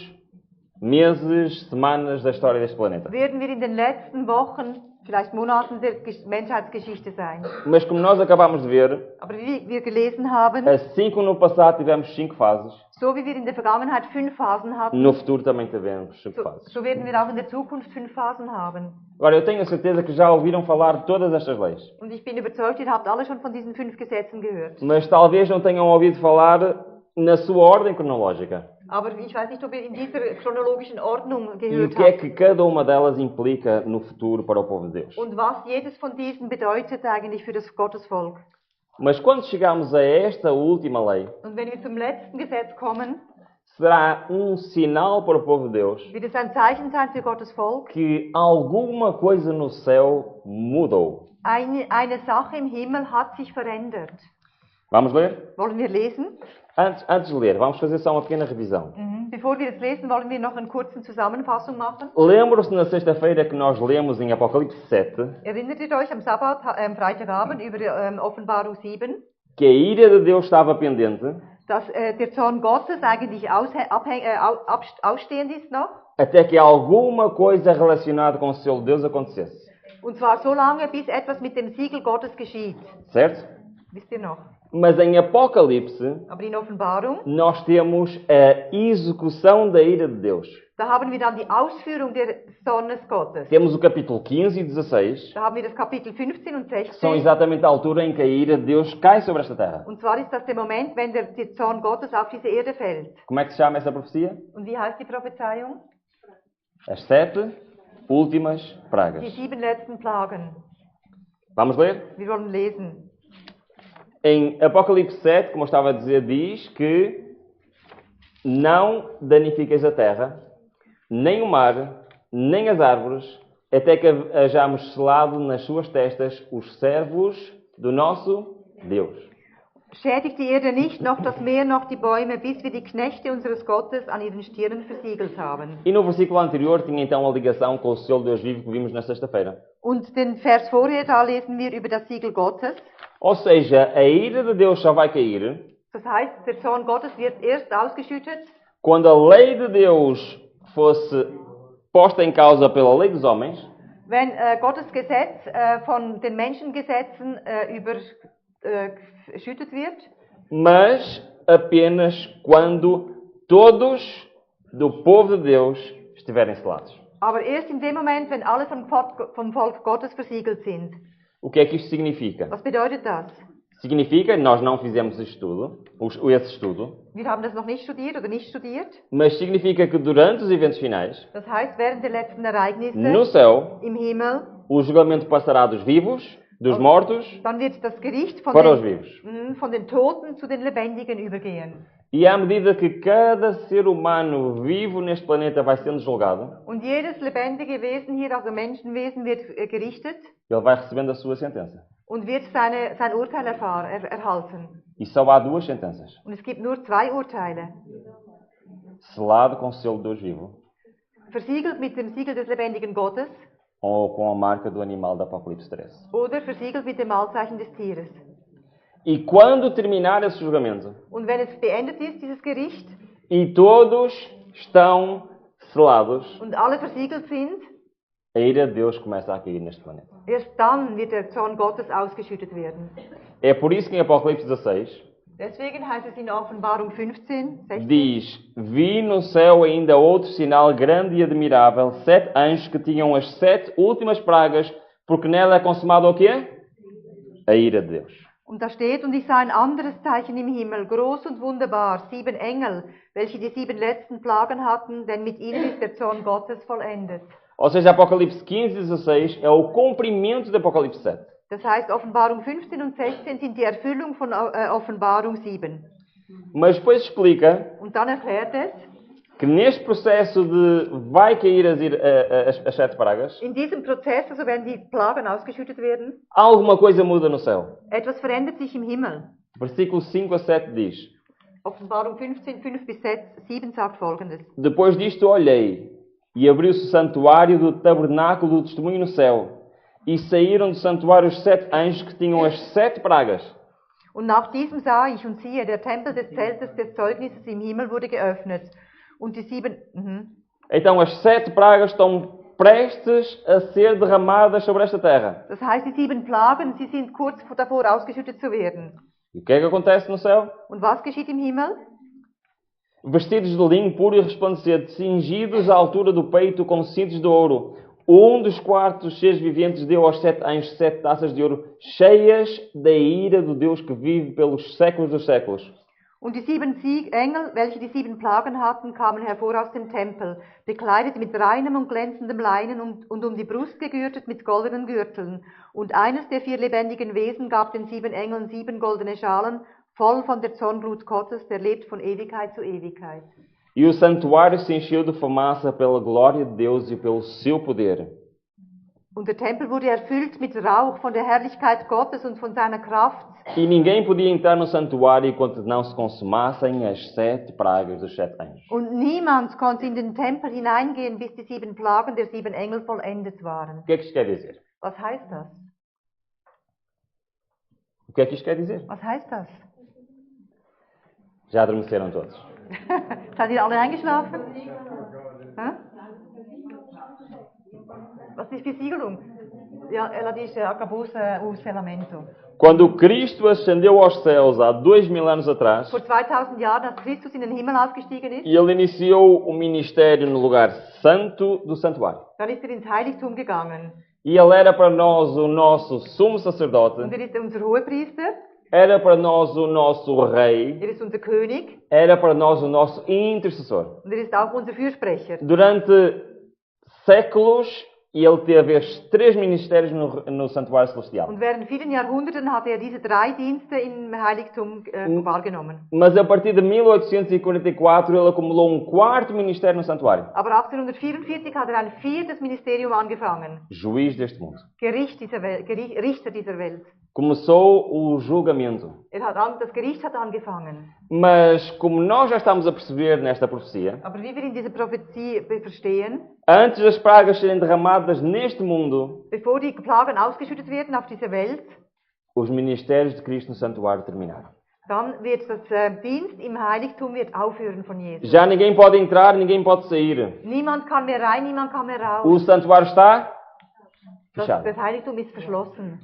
meses, semanas da história deste planeta. werden wir in den letzten Wochen, vielleicht Monaten der Menschheitsgeschichte sein. Mas como nós acabamos de ver, Aber wie wir gelesen haben, assim como no passado tivemos 5 fases, so wie wir in der Vergangenheit 5 Phasen hatten, no futuro também teremos 5 fases. so werden wir auch in der Zukunft 5 Phasen haben. Agora, eu tenho a certeza que já ouviram falar de todas estas leis. Und ich bin überzeugt, ihr habt alle schon von diesen 5 Gesetzen gehört. Mas talvez não tenham ouvido falar na sua ordem cronológica. Aber ich weiß nicht, ob ihr in dieser chronologischen Ordnung E o gehört que é habt. que cada uma delas implica no futuro para o povo de Deus. Und was jedes von diesen bedeutet eigentlich für das Gottesvolk. Mas quando chegamos a esta última lei, Und wenn wir zum letzten Gesetz kommen, será um sinal para o povo de Deus wird es ein Zeichen sein für Gottes Volk. que alguma coisa no céu mudou. Eine Sache im Himmel hat sich verändert. Vamos ler? Wollen wir lesen? Antes de ler, vamos fazer só uma pequena revisão. Bevor wir das lesen, wollen wir noch eine kurze Zusammenfassung machen. Lembram-se na sexta-feira que nós lemos em Apocalipse 7 Erinnert ihr euch am Sabbat, Freitagabend über Offenbarung 7, que a ira de Deus estava pendente dass der Zorn Gottes eigentlich ausstehend ist noch? até que alguma coisa relacionada com o selo de Deus acontecesse. Und zwar so lange, bis etwas mit dem Siegel Gottes geschieht. Certo? Wisst ihr noch? Mas em Apocalipse, Aber in Offenbarung, nós temos a execução da ira de Deus. da haben wir dann die Ausführung des Zornes Gottes. Temos o capítulo 15 e 16, Da haben wir das Kapitel 15 und que são 16. exatamente a altura em que a ira de Deus cai sobre esta terra. Und zwar ist das der Moment, wenn der Zorn Gottes auf diese Erde fällt. Como é que se chama essa profecia? Und wie heißt die Prophezeiung? As 7 últimas pragas. Die 7 letzten Plagen. Vamos ler? Wir wollen lesen. Em Apocalipse 7, como eu estava a dizer, diz que não danifiqueis a terra, nem o mar, nem as árvores, até que hajamos selado nas suas testas os servos do nosso Deus. Schädigt die Erde nicht, noch das Meer, noch die Bäume, bis wir die Knechte unseres Gottes an ihren Stirnen versiegelt haben. E no versículo anterior tinha então a ligação com o selo de Deus vivo que vimos na sexta-feira. Und den Vers vorher, da lesen wir über das Siegel Gottes. Ou seja, a ira de Deus só vai cair Das heißt, der Zorn Gottes wird erst ausgeschüttet, quando a lei de Deus fosse posta em causa pela lei dos homens, wenn Gottes Gesetz von den Menschengesetzen überschüttet wird, mas apenas quando todos do povo de Deus estiverem selados. aber erst in dem Moment, wenn alle vom Volk Gottes versiegelt sind. O que é que isto significa? Was bedeutet das? Significa, nós não fizemos esse estudo, Wir haben das noch nicht studiert oder nicht studiert. mas significa que durante os eventos finais, Das heißt, während der letzten Ereignisse no céu, im Himmel, o julgamento passará dos vivos dos mortos Dann wird das Gericht para os vivos. von den Toten zu den Lebendigen übergehen. E à medida que cada ser humano vivo neste planeta vai sendo julgado, Und jedes lebendige Wesen hier, also Menschenwesen, wird gerichtet ele vai recebendo a sua sentença. und wird sein Urteil erhalten. E só há duas sentenças. Und es gibt nur zwei Urteile. Selado com o selo de Deus vivo Versiegelt mit dem Siegel des lebendigen Gottes ou com a marca do animal da Apocalipse 13. oder versiegelt mit dem Malzeichen des Tieres. E quando terminar esse julgamento, Und wenn es beendet ist, dieses Gericht, e todos estão selados, und alle versiegelt sind, a ira de Deus começa a cair neste planeta. erst dann wird der Zorn Gottes ausgeschüttet werden. É por isso que em Apocalipse 16 Deswegen heißt es in Offenbarung 15, 16, diz: Vi no céu ainda outro sinal grande e admirável, 7 anjos que tinham as 7 últimas pragas, porque nela é consumado o quê? A ira de Deus. und da steht, und ich sah ein anderes Zeichen im Himmel, groß und wunderbar, 7 Engel, welche die 7 letzten Plagen hatten, denn mit ihnen ist der Zorn Gottes vollendet. Ou seja, Apocalipse 15 e 16 é o cumprimento de Apocalipse 7. Das heißt, Offenbarung 15 und 16 sind die Erfüllung von Offenbarung 7. Mas depois explica Und dann erklärt es, que neste processo de vai cair as 7 pragas, in diesem Prozess, also wenn die Plagen ausgeschüttet werden, alguma coisa muda no céu. etwas verändert sich im Himmel. Versículo 5 a 7 diz: Offenbarung 15, 5 bis 7 sagt folgendes. Depois disto olhei, e abriu-se o santuário do tabernáculo do testemunho no céu, e saíram do santuário os 7 anjos que tinham as 7 pragas. Und nach diesem sah ich, und siehe, der Tempel des Zeltes des Zeugnisses im Himmel wurde geöffnet. Und die 7... Então as 7 pragas estão prestes a ser derramadas sobre esta terra. Das heißt, die 7 Plagen, sie sind kurz davor ausgeschüttet zu werden. E o que é que acontece no céu? Und was geschieht im Himmel? Vestidos de linho puro e resplandecente, cingidos à altura do peito com cintos de ouro. Um dos 4 seres viventes deu aos 7 anjos 7 taças de ouro, cheias da ira do Deus que vive pelos séculos dos séculos. Und die 7 Engel, welche die 7 Plagen hatten, kamen hervor aus dem Tempel, bekleidet mit reinem und glänzendem Leinen und um die Brust gegürtet mit goldenen Gürteln. Und eines der 4 lebendigen Wesen gab den 7 Engeln 7 goldene Schalen, voll von der Zornglut Gottes, der lebt von Ewigkeit zu Ewigkeit. E o santuário se encheu de fumaça pela glória de Deus e pelo seu poder. Und der Tempel wurde erfüllt mit Rauch von der Herrlichkeit Gottes und von seiner Kraft. E ninguém podia entrar no santuário enquanto não se consumassem as 7 pragas dos 7 anjos. Und niemand konnte in den Tempel hineingehen, bis die 7 Plagen der 7 Engel vollendet waren. O que é que isto quer dizer? Was heißt das? O que é que isto quer dizer? Was heißt das? Já adormeceram todos. Seid ihr alle eingeschlafen? Hä? Was ist Besiegelung? Ja, ela diz acabou-se o selamento. Quando Cristo ascendeu aos céus há 2000 anos atrás, Vor 2000 Jahren, als Christus in den Himmel aufgestiegen ist, e ele iniciou o ministério no lugar santo do santuário. dann ist ins Heiligtum gegangen. E ele era para nós o nosso sumo sacerdote, Und ist unser Hohepriester, era para nós o nosso rei, ist unser König era para nós o nosso intercessor. und ist auch unser Fürsprecher. Durante séculos, ele teve estes 3 ministérios no santuário celestial. Und während vielen Jahrhunderten hatte diese 3 Dienste im Heiligtum wahrgenommen. Mas a partir de 1844, ele acumulou um 4º ministério no santuário. Aber 1844 hat ein 4. Ministerium angefangen. Juiz deste mundo. Richter dieser Welt. Começou o julgamento. Das Gericht hat angefangen. Mas, como nós já estamos a perceber nesta profecia, Aber wie wir in dieser Prophezie verstehen, antes das pragas serem derramadas neste mundo, bevor die Plagen ausgeschüttet werden auf dieser Welt, os ministérios de Cristo no santuário terminaram. dann wird das Dienst im Heiligtum wird aufhören von Jesus. Já ninguém pode entrar, ninguém pode sair. Niemand kann mehr rein, niemand kann mehr raus. O santuário está fechado. Das Heiligtum ist verschlossen.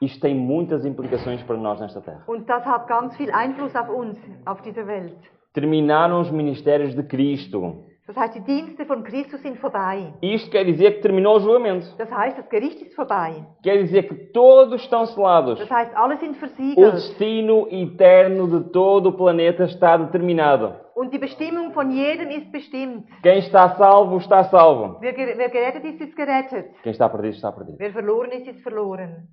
Isto tem muitas implicações para nós nesta terra. Und das hat ganz viel Einfluss auf uns, auf dieser Welt. Terminaram os ministérios de Cristo. Das heißt, die Dienste von Christus sind vorbei. Isto quer dizer que terminou o julgamento. Das heißt, das Gericht ist vorbei. Quer dizer que todos estão selados. Das heißt, alle sind O versiegelt. destino eterno de todo o planeta está determinado. Und die Bestimmung von jedem ist bestimmt. Quem está salvo, está salvo. Wer gerettet ist, ist gerettet. Quem está perdido, está perdido. Wer verloren ist, ist verloren.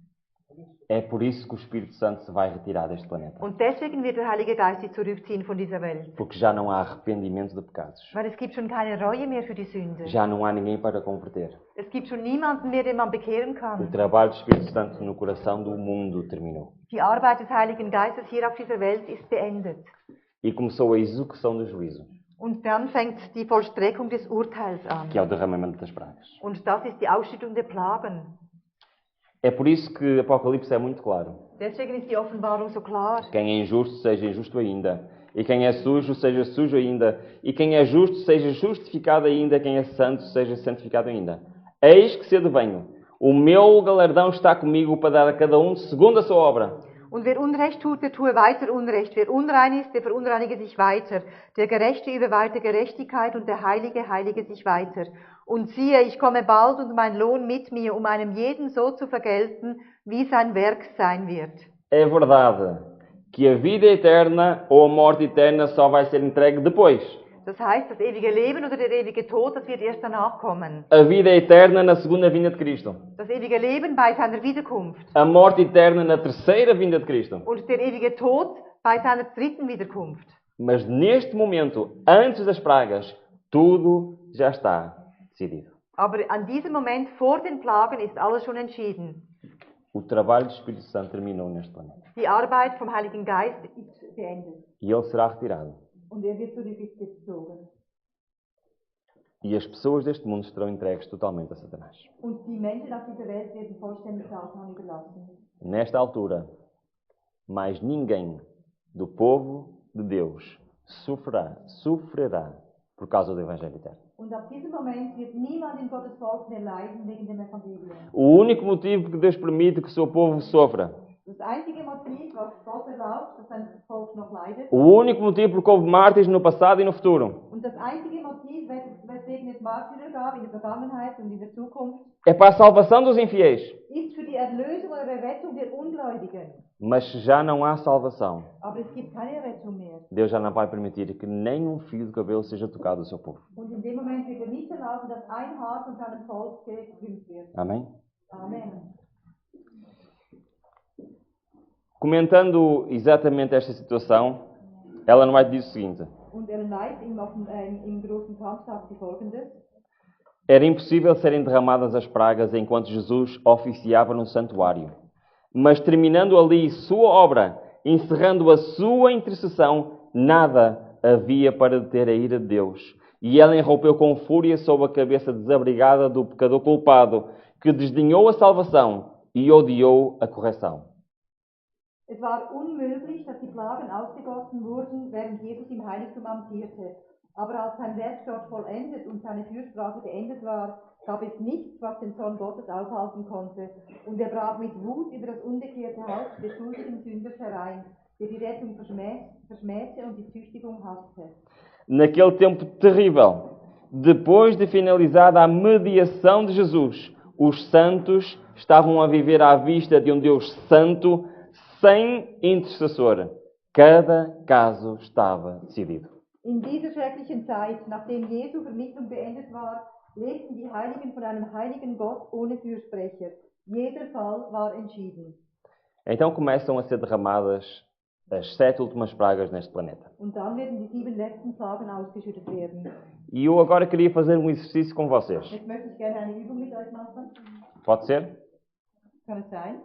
É por isso que o Espírito Santo se vai retirar deste planeta. Und deswegen wird der Heilige Geist sich zurückziehen von dieser Welt. Porque já não há arrependimento de pecados. Weil es gibt schon keine Reue mehr für die Sünde. Já não há ninguém para converter. Es gibt schon niemanden mehr, den man bekehren O kann. trabalho do Espírito Santo no coração do mundo terminou. Die Arbeit des Heiligen Geistes hier auf dieser Welt ist beendet. E começou a execução do juízo, Und dann fängt die Vollstreckung des Urteils an. que é o derramamento das pragas. Und das ist die Ausschüttung der Plagen. É por isso que Apocalipse é muito claro. Deswegen ist die Offenbarung so klar. Quem é injusto, seja injusto ainda. E quem é sujo, seja sujo ainda. E quem é justo, seja justificado ainda. Quem é santo, seja santificado ainda. Eis que cedo venho. O meu galardão está comigo para dar a cada um segundo a sua obra. Und wer Unrecht tut, der tue weiter Unrecht. Wer unrein ist, der verunreinige sich weiter. Der Gerechte überweite Gerechtigkeit und der Heilige heilige sich weiter. Und siehe, ich komme bald und mein Lohn mit mir, um einem jeden so zu vergelten, wie sein Werk sein wird. É verdade que a vida eterna ou a morte eterna só vai ser entregue depois. Das heißt, das ewige Leben oder der ewige Tod, das wird erst danach kommen. A vida eterna na segunda vinda de Cristo. Das ewige Leben bei seiner Wiederkunft. A morte eterna na terceira vinda de Cristo. Und der ewige Tod bei seiner dritten Wiederkunft. Mas neste momento, antes das pragas, tudo já está decidido. Aber an diesem Moment vor den Plagen ist alles schon entschieden. O trabalho do Espírito Santo terminou neste planeta. Die Arbeit vom Heiligen Geist ist beendet. E ele será retirado. Und wird zurückgezogen. E as pessoas deste mundo estarão entregues totalmente a Satanás. Und die Menschen auf dieser Welt werden vollständig Satan überlassen. Nesta altura, mais ninguém do povo de Deus sofrerá por causa do Evangelho Eterno. Und ab diesem Moment wird niemand in Gottes Volk mehr leiden wegen dem Evangelium. O único motivo que Deus permite que o seu povo sofra, Das einzige Motiv, was Gott erlaubt, dass sein Volk noch leidet. o único motivo por que houve mártires no passado e no futuro, Und das einzige Motiv, weswegen es Märtyrer gab in der Vergangenheit und in der Zukunft, é para a salvação dos infiéis. ist für die Erlösung oder Errettung der Ungläubigen. Mas já não há salvação. Aber es gibt keine Errettung mehr. Deus já não vai permitir que nem um fio de cabelo seja tocado do seu povo. Und in dem Moment wird nicht erlauben, dass ein Haar von seinem Volk gekrümmt wird. Amém? Amen. Comentando exatamente esta situação, Ellen White diz o seguinte: Und Ellen White im großen Kampf sagt sie Folgendes. era impossível serem derramadas as pragas enquanto Jesus oficiava no santuário. Mas terminando ali sua obra, encerrando a sua intercessão, nada havia para deter a ira de Deus. E ela rompeu com fúria sobre a cabeça desabrigada do pecador culpado, que desdenhou a salvação e odiou a correção. Es war unmöglich, dass die Plagen ausgegossen wurden, während Jesus im Heiligtum amtierte. Aber als sein Werk dort vollendet und seine Fürsprache beendet war, gab es nichts, was den Zorn Gottes aufhalten konnte. Und er brach mit Wut über das unbekehrte Haupt des schuldigen Sünders herein, der die Rettung verschmähte und die Züchtigung hasste. Naquele tempo terrível, depois de finalizada a mediação de Jesus, os santos estavam a viver à vista de um Deus santo, sem intercessor. Cada caso estava decidido. In dieser schrecklichen Zeit, nachdem Jesu Vermittlung beendet war, lebten die Heiligen von einem heiligen Gott ohne Fürsprecher. Jeder Fall war entschieden. Então começam a ser derramadas as 7 últimas pragas neste planeta. Und dann werden die 7 letzten Plagen ausgeschüttet werden. E eu agora queria fazer um exercício com vocês. Jetzt möchte ich gerne eine Übung mit euch machen. Pode ser? Kann es sein?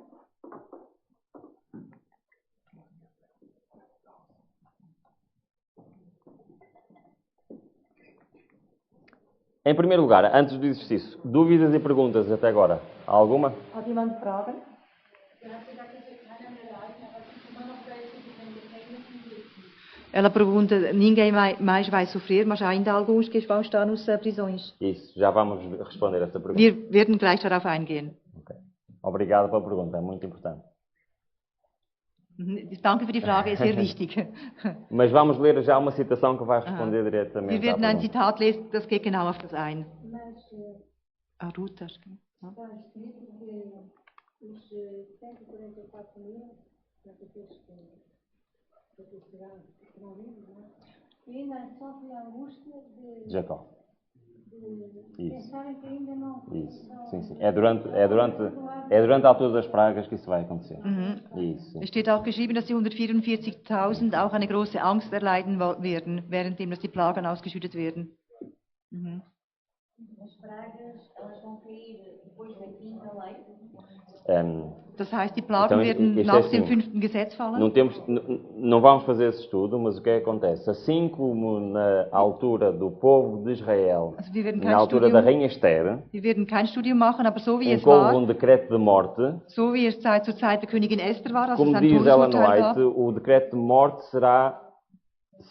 Em primeiro lugar, antes do exercício, dúvidas e perguntas até agora? Há alguma? Hat jemand Fragen? Ela pergunta, ninguém mais vai sofrer, mas ainda há alguns que vão estar nas prisões. Isso, já vamos responder essa pergunta. Wir werden gleich darauf eingehen. Okay. Obrigado pela pergunta, é muito importante. Danke für die Frage, ist sehr wichtig. Mas vamos ler já uma citação que vai responder diretamente Wir à werden ein pergunta. Zitat lesen, das geht genau auf das ein. Mas Ruta. está escrito que os 144 mil, daqueles que serão vivos, não é? E ainda sofrem a angústia de Jacó. Isso. pensarem que ainda não. Isso. Sim, sim. É durante a altura das pragas que isso vai acontecer. Isso. Es steht auch geschrieben, dass die 144.000 auch eine große Angst erleiden werden, währenddem dass die Plagen ausgeschüttet werden. As pragas, elas vão cair depois da quinta lei. Das heißt, die Plagen Então, werden isto é nach assim, dem 5. Gesetz fallen. não vamos fazer esse estudo, mas o que é que acontece? Assim como na altura do povo de Israel, Also wir werden na altura da rainha Esther, wir werden kein Studium machen, aber so wie em es que houve war, decreto de morte, so wie es zur Zeit der Königin Esther war, als es como ein diz Ellen Todesurteil White, gab. o decreto de morte será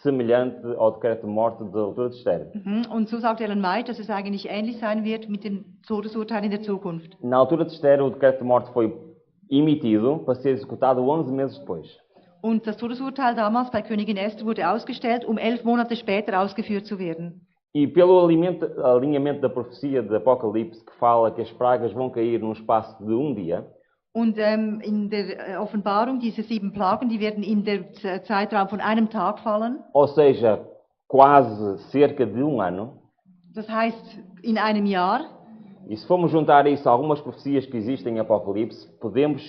semelhante ao decreto de morte da altura de Esther. Und so sagt Ellen White, dass es eigentlich ähnlich sein wird mit den Todesurteilen in der Zukunft. Na altura de Esther, o decreto de morte foi emitido para ser executado 11 meses depois. Und das Todesurteil damals bei Königin Esther wurde ausgestellt, um 11 Monate später ausgeführt zu werden. E pelo alinhamento da profecia de Apocalipse, que fala que as pragas vão cair num espaço de um dia, Und in der Offenbarung, diese 7 Plagen, die werden in der Zeitraum von einem Tag fallen. ou seja, quase cerca de um ano. Das heißt, in einem Jahr. E se formos juntar isso a algumas profecias que existem em Apocalipse,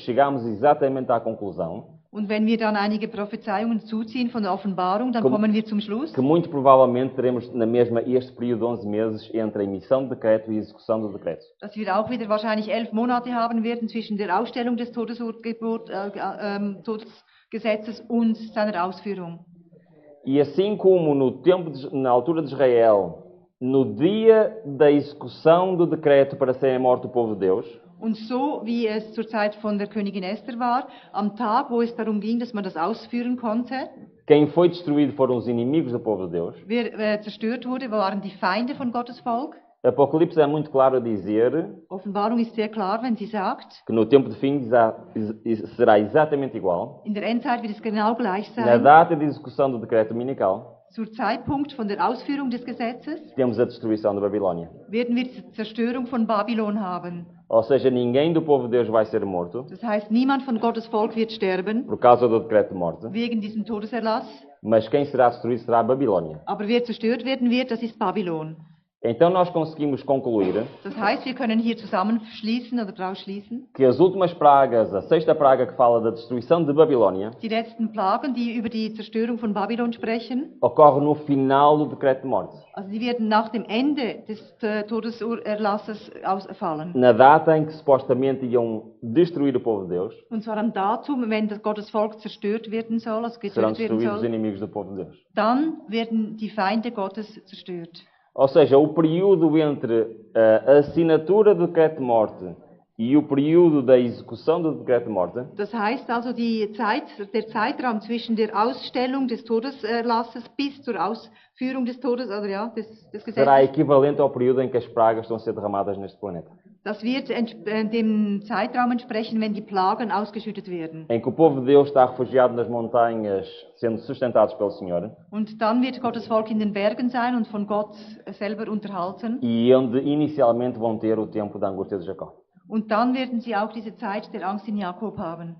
chegamos exatamente à conclusão Und wenn wir dann einige Prophezeiungen zuziehen von der Offenbarung, dann kommen wir zum Schluss, que muito provavelmente teremos na mesma este período de 11 meses entre a emissão do decreto e a execução do decreto. dass wir auch wieder wahrscheinlich 11 Monate haben werden zwischen der Ausstellung des Todesgesetzes und seiner Ausführung. E assim como na altura de Israel, no dia da execução do decreto para serem morto o povo de Deus, Und so wie es zur Zeit von der Königin Esther war, am Tag, wo es darum ging, dass man das ausführen konnte, quem foi destruído foram os inimigos do povo de Deus. wer zerstört wurde, waren die Feinde von Gottes Volk. Apocalipse é muito claro a dizer Offenbarung ist sehr klar, wenn sie sagt, que no tempo de fim será exatamente igual. in der Endzeit wird es genau gleich Na sein. data de execução do decreto dominical, Zur Zeitpunkt von der Ausführung des Gesetzes temos a destruição da Babilônia. werden wir die Zerstörung von Babylon haben. Ou seja, ninguém do povo de Deus vai ser morto Das heißt, niemand von Gottes Volk wird sterben por causa do decreto de morte, wegen diesem Todeserlass, mas quem será destruído será a Babilônia. aber wer zerstört werden wird, das ist Babylon. Então nós conseguimos concluir Das heißt, wir können hier zusammenschließen oder daraus schließen, que as últimas pragas, a sexta praga que fala da destruição de Babilônia, die letzten Plagen, die über die Zerstörung von Babylon sprechen, ocorre no final do decreto de morte. also die werden nach dem Ende des Todeserlasses ausfallen. Na data em que supostamente iam destruir o povo de Deus, Und zwar am Datum, wenn das Gottes Volk zerstört werden soll, also serão getötet werden destruídos os soll, inimigos do povo de Deus. dann werden die Feinde Gottes zerstört. Ou seja, o período entre a assinatura do decreto de morte e o período da execução do decreto de morte Das heißt also, der Zeitraum zwischen der Ausstellung des Todeserlasses bis zur Ausführung des des será Gesetzes, equivalente ao período em que as pragas estão a ser derramadas neste planeta. das wird dem Zeitraum entsprechen, wenn die Plagen ausgeschüttet werden. Em que o povo de Deus está refugiado nas montanhas, sendo sustentados pelo Senhor, Und dann wird Gottes Volk in den Bergen sein und von Gott selber unterhalten. e onde inicialmente vão ter o tempo da angústia de Jacó. Und dann werden sie auch diese Zeit der Angst in Jakob haben.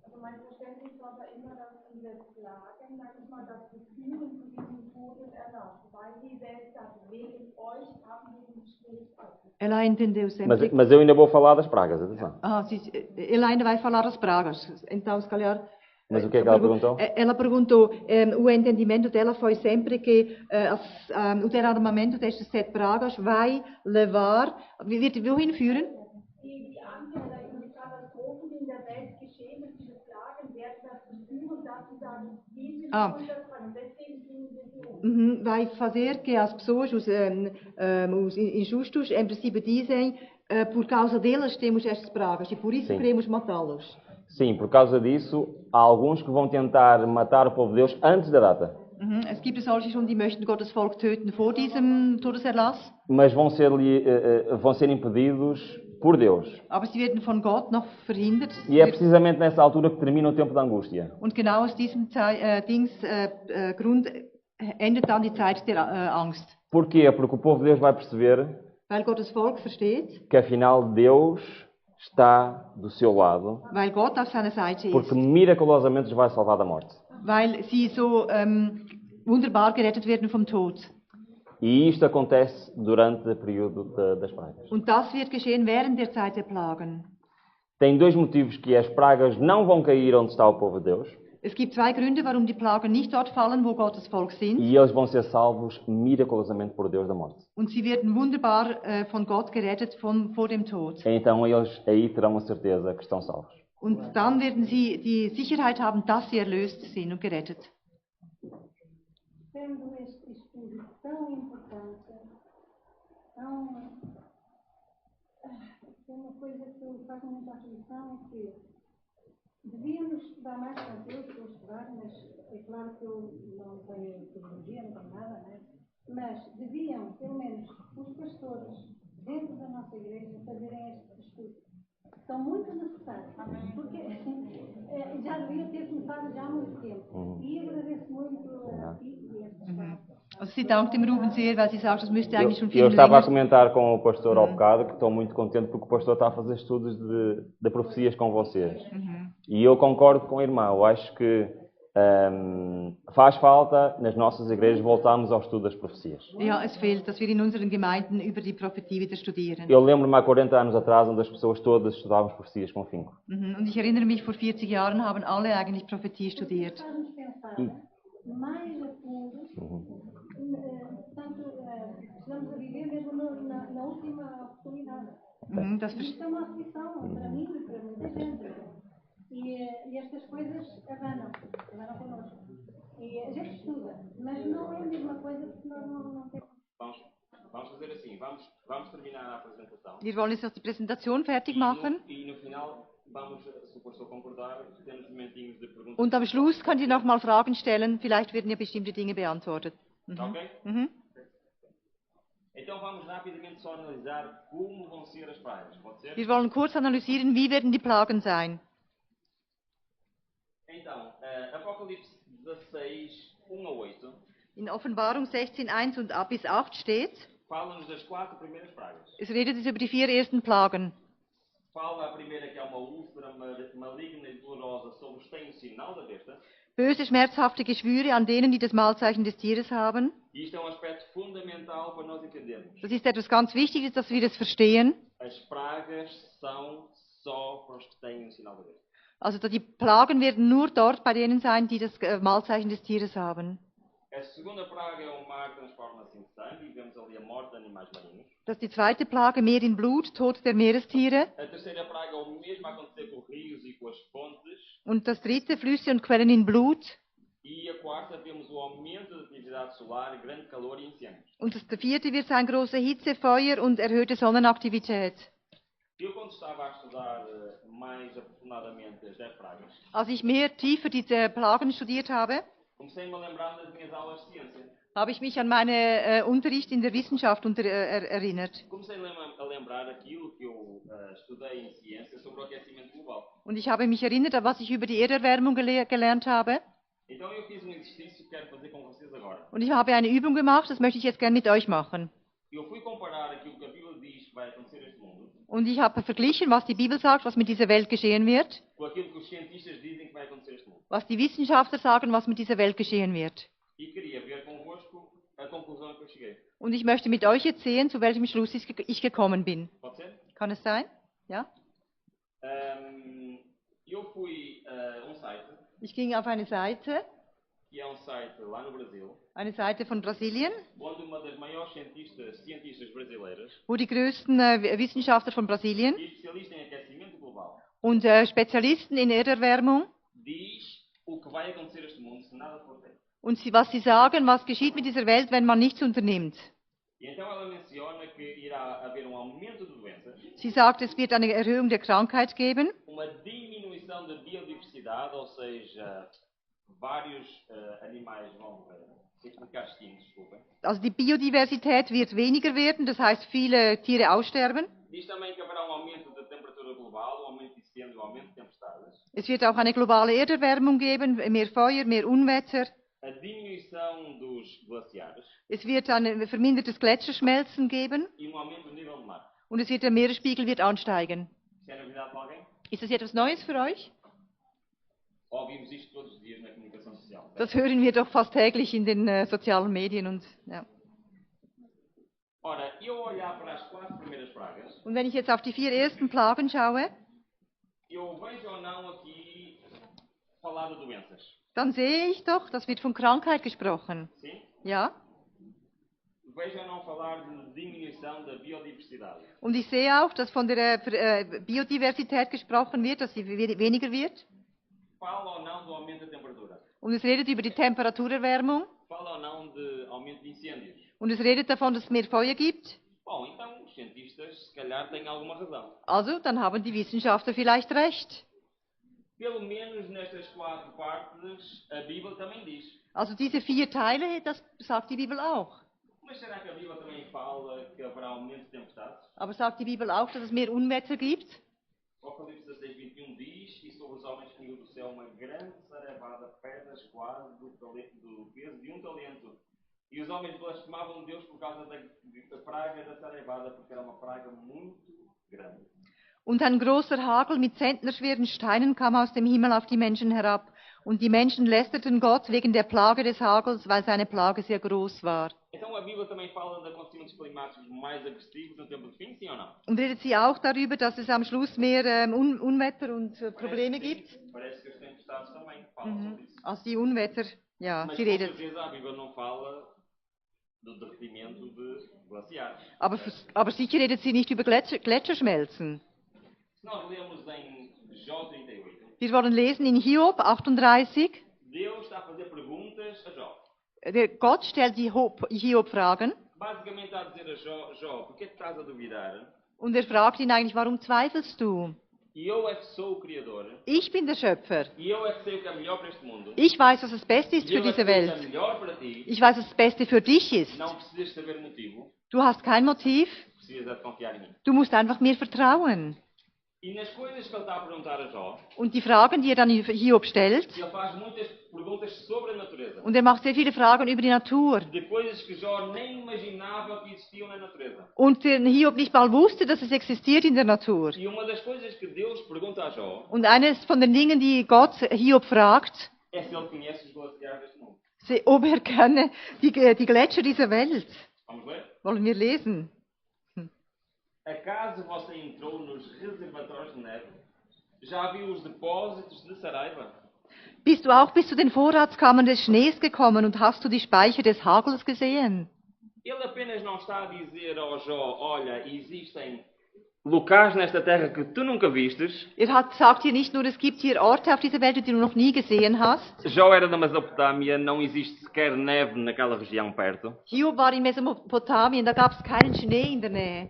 Also mein Verständnis war aber immer, dass diese Plagen manchmal dazu führen zu diesem Todeserlass, weil die Welt sagt, wegen euch haben wir den Strich ab. Ela entendeu sempre. Mas eu ainda vou falar das pragas, atenção. Ela ainda vai falar as pragas. Então, se calhar. Mas o que é que ela perguntou? Ela perguntou, o entendimento dela foi sempre que o derramamento destas 7 pragas vai levar, wird wohin führen? Die Anfänge und die Katastrophen, die in der Welt geschehen, und diese Plagen werden dazu führen, dass sie sagen, wir sind runtergefallen. Deswegen gingen wir Vai fazer que as pessoas, os injustos, em princípio dizem, por causa deles temos estas pragas e por isso Sim. queremos matá-los. Sim, por causa disso, há alguns que vão tentar matar o povo de Deus antes da data. Es gibt solche schon, die möchten Gottes Volk töten vor diesem Todeserlass, mas vão ser impedidos por Deus. aber sie werden von Gott noch verhindert. E é precisamente nessa altura que termina o tempo da angústia. Und genau aus diesem Grund endet dann die Zeit der Angst. Porquê? Porque o povo de Deus vai perceber Weil Gottes Volk versteht, que afinal Deus está do seu lado, weil Gott auf seiner Seite porque ist, miraculosamente os vai salvar da morte. weil sie so wunderbar gerettet werden vom Tod. E isto acontece durante o período das pragas. Und das wird geschehen während der Zeit der Plagen. Tem dois motivos que as pragas não vão cair onde está o povo de Deus Es gibt zwei Gründe, warum die Plagen nicht dort fallen, wo Gottes Volk sind. e eles vão ser salvos miraculosamente por Deus da morte. Und sie werden wunderbar von Gott gerettet vor dem Tod. Então eles aí terão a certeza que estão salvos. Und dann werden sie die Sicherheit haben, dass sie erlöst sind und gerettet. Sendo este estudo tão importante, tem uma coisa que faz muita aflição, é que devíamos estudar mais conteúdo para estudar, mas é claro que eu não tenho teologia, não tenho nada, né? Mas deviam, pelo menos, os pastores dentro da nossa igreja fazerem este estudo. São muito necessários, porque já devia ter começado já há muito tempo. E agradeço muito a ti e a estes Also sie dankt dem Ruben sehr, weil sie sagt, das müsste eigentlich schon Eu viel estava a länger. comentar com o pastor ao bocado que estou muito contente porque o pastor está a fazer estudos de profecias com vocês. E eu concordo com o irmão. Eu acho que faz falta nas nossas igrejas voltarmos ao estudo das profecias. Ja, es fehlt, dass wir in unseren Gemeinden über die Prophetie wieder studieren. Eu lembro-me há 40 anos atrás onde as pessoas todas estudavam profecias com afinco. Und ich erinnere mich, vor 40 Jahren haben alle eigentlich Prophetie studiert. faz-nos pensar mais a fundo, portanto, estamos a viver mesmo na última oportunidade. Das Isto é uma aflição para mim e para muita gente. E estas coisas abanam connosco. E a gente estuda, mas não é a mesma coisa porque nós não temos. Vamos fazer assim, vamos terminar a apresentação. Wir wollen jetzt noch die Präsentation fertig machen. E no final vamos, se o pastor concordar, temos momentinhos de perguntas. Und am Schluss könnt ihr noch mal Fragen stellen. Vielleicht werden ja bestimmte Dinge beantwortet. Ok? Mhm. Então vamos rapidamente só analisar como vão ser as pragas. Pode ser? Wir wollen kurz analysieren, wie werden die Plagen sein. Então, Apocalipse 16, 1 a 8, In Offenbarung 16, 1 und ab bis 8 steht, fala-nos das 4 primeiras pragas. es redet über die 4 ersten Plagen. Fala a primeira que é uma úlcera maligna e dolorosa sobre os que têm o sinal da besta. Böse, schmerzhafte Geschwüre an denen, die das Mahlzeichen des Tieres haben. E isto é um aspecto fundamental para nós entendermos. Das ist etwas ganz Wichtiges, dass wir das verstehen. As pragas são só para os que têm o sinal da besta. Also die Plagen werden nur dort bei denen sein, die das Mahlzeichen des Tieres haben. A segunda praga é o mar transforma-se em sangue e vemos ali a morte de animais marinhos. Das ist die zweite Plage, Meer in Blut, Tod der Meerestiere. A terceira praga é o mesmo a acontecer com rios e com as fontes. Und das dritte, Flüsse und Quellen in Blut. E a quarta temos o aumento da atividade solar, grande calor e incêndios. Und das vierte wird sein große Hitze, Feuer und erhöhte Sonnenaktivität. Eu, quando estava a estudar mais aprofundadamente as 10 pragas, Als ich mehr tiefer diese Plagen studiert habe, comecei-me a lembrar das minhas aulas de ciência. habe ich mich an meinen Unterricht in der Wissenschaft erinnert. Comecei a lembrar aquilo que eu estudei em ciência sobre o aquecimento global. Und ich habe mich erinnert, was ich über die Erderwärmung gelernt habe. Então eu fiz um exercício que quero fazer com vocês agora. Und ich habe eine Übung gemacht, das möchte ich jetzt gerne mit euch machen. Eu fui comparar aquilo que a Bíblia diz que vai acontecer neste mundo Und ich habe verglichen, was die Bibel sagt, was mit dieser Welt geschehen wird, com aquilo que os cientistas dizem que vai acontecer neste mundo. was die Wissenschaftler sagen, was mit dieser Welt geschehen wird. E queria ver convosco a conclusão a que eu cheguei. Und ich möchte mit euch jetzt sehen, zu welchem Schluss ich gekommen bin. Pode ser? Kann es sein? Ja? Eu fui a um site, Ich ging auf eine Seite que é um site lá no Brasil, eine Seite von Brasilien, onde uma das maiores cientistas brasileiras wo die größten Wissenschaftler von Brasilien e especialista em aquecimento global und Spezialisten in Erderwärmung diz o que vai acontecer neste mundo se nada for feito. und was sie sagen, was geschieht mit dieser Welt, wenn man nichts unternimmt. E então ela menciona que irá haver um aumento de doenças, Sie sagt, es wird eine Erhöhung der Krankheit geben, uma diminuição da biodiversidade, ou seja, vários animais vão ficar extintos, desculpem. Also die Biodiversität wird weniger werden, das heißt viele Tiere aussterben. Diz também que haverá um aumento da temperatura global, um aumento de incêndio, um aumento de tempestades. Es wird auch eine globale Erderwärmung geben, mehr Feuer, mehr Unwetter. A diminuição dos glaciares Es wird ein vermindertes Gletscherschmelzen geben e um aumento do nível do mar. und der Meeresspiegel wird ansteigen. Isso é novidade para alguém? Ist das etwas Neues für euch? Ouvimos isto todos os dias na comunicação social. Das hören wir doch fast täglich in den sozialen Medien. Und, ja. Ora, eu olhar para as 4 primeiras pragas, Und wenn ich jetzt auf die 4 ersten Plagen schaue, eu vejo ou não aqui falar de doenças. dann sehe ich doch, das wird von Krankheit gesprochen. Sim? Ja? Vejo ou não falar de diminuição da biodiversidade. Und ich sehe auch, dass von der Biodiversität gesprochen wird, dass sie weniger wird. Fala ou não do aumento da temperatura. Und es redet über die Temperaturerwärmung. Fala ou não de aumento de incêndios. Und es redet davon, dass es mehr Feuer gibt. Bom, então os cientistas, se calhar, têm alguma razão. Also, dann haben die Wissenschaftler vielleicht recht. Pelo menos nestas 4 partes, a Bíblia também diz. Also diese 4 Teile, das sagt die Bibel auch. Mas será que a Bíblia também fala que haverá aumento de tempestades? Aber sagt die Bibel auch, dass es mehr Unwetter gibt? O Apocalipse 16, 21 diz: E sobre os homens caiu do céu uma grande saraivada, pedras quase do peso de um talento. E os homens blasfemavam Deus por causa da praga da saraivada, porque era uma praga muito grande. Und ein großer Hagel mit zentnerschweren Steinen kam aus dem Himmel auf die Menschen herab. Und die Menschen lästerten Gott wegen der Plage des Hagels, weil seine Plage sehr groß war. Então a Bíblia também fala de acontecimentos climáticos mais agressivos no tempo de fim, sim ou não? Und redet sie auch darüber, dass es am Schluss mehr Unwetter und Probleme gibt? Parece que as tempestades também falam sobre isso. Also die Unwetter, ja, Mas sie com redet. certeza a Bíblia não fala do derretimento de glaciares. Aber sicher redet sie nicht über Gletscherschmelzen. Se nós lemos em Jó 38, Wir wollen lesen in Hiob 38. Deus está a fazer perguntas a Jó. Gott stellt Hiob Fragen Basicamente está a dizer a Jó: Jó, por que estás a duvidar? und fragt ihn eigentlich, warum zweifelst du? E eu é que sou o Criador. Ich bin der Schöpfer. E eu é que sei o que é melhor para este mundo. Ich weiß, was das Beste ist E für eu é que diese sei o que é Welt. melhor para ti. Ich weiß, was das Beste für dich ist. Não precisas saber o motivo. Du hast kein Motiv, Precisas é de confiar em mim. du musst einfach mir vertrauen. E nas coisas que ele está a perguntar a Jó, Und die Fragen, die dann Hiob stellt, ele faz muitas perguntas sobre a natureza. und macht sehr viele Fragen über die Natur. De coisas que Jó nem imaginava que existiam na natureza. Und Hiob nicht mal wusste, dass es existiert in der Natur. E uma das coisas que Deus pergunta a Jó Und eines von den Dingen, die Gott Hiob fragt, é se ele conhece os glaciares deste mundo. ob er kenne die Gletscher dieser Welt. Vamos ler? Wollen wir lesen? Acaso você entrou nos reservatórios de neve? Já viu os depósitos de Saraiva? Bist du auch bis zu den Vorratskammern des Schnees gekommen und hast du die Speicher des Hagels gesehen? Ele apenas não está a dizer ao Jó: olha, existem locais nesta terra que tu nunca vistes. Sagt hier nicht nur, es gibt hier Orte auf dieser Welt, die du noch nie gesehen hast. Jó era da Mesopotâmia, não existe sequer neve naquela região perto. Hiob war in Mesopotamien, da gab es keinen Schnee in der Nähe.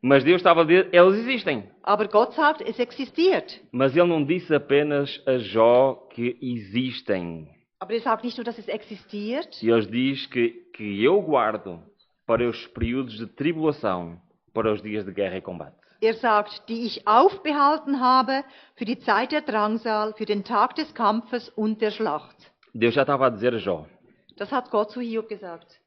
Mas Deus estava a dizer: eles existem. Aber Gott sagt, es existiert. Mas ele não disse apenas a Jó que existem. Aber er sagt nicht nur, dass es existiert. E ele diz que eu guardo para os períodos de tribulação, para os dias de guerra e combate. Er sagt, die ich aufbehalten habe für die Zeit der Drangsal, für den Tag des Kampfes und der Schlacht. Deus já estava a dizer a Jó Das hat Gott zu Hiob gesagt.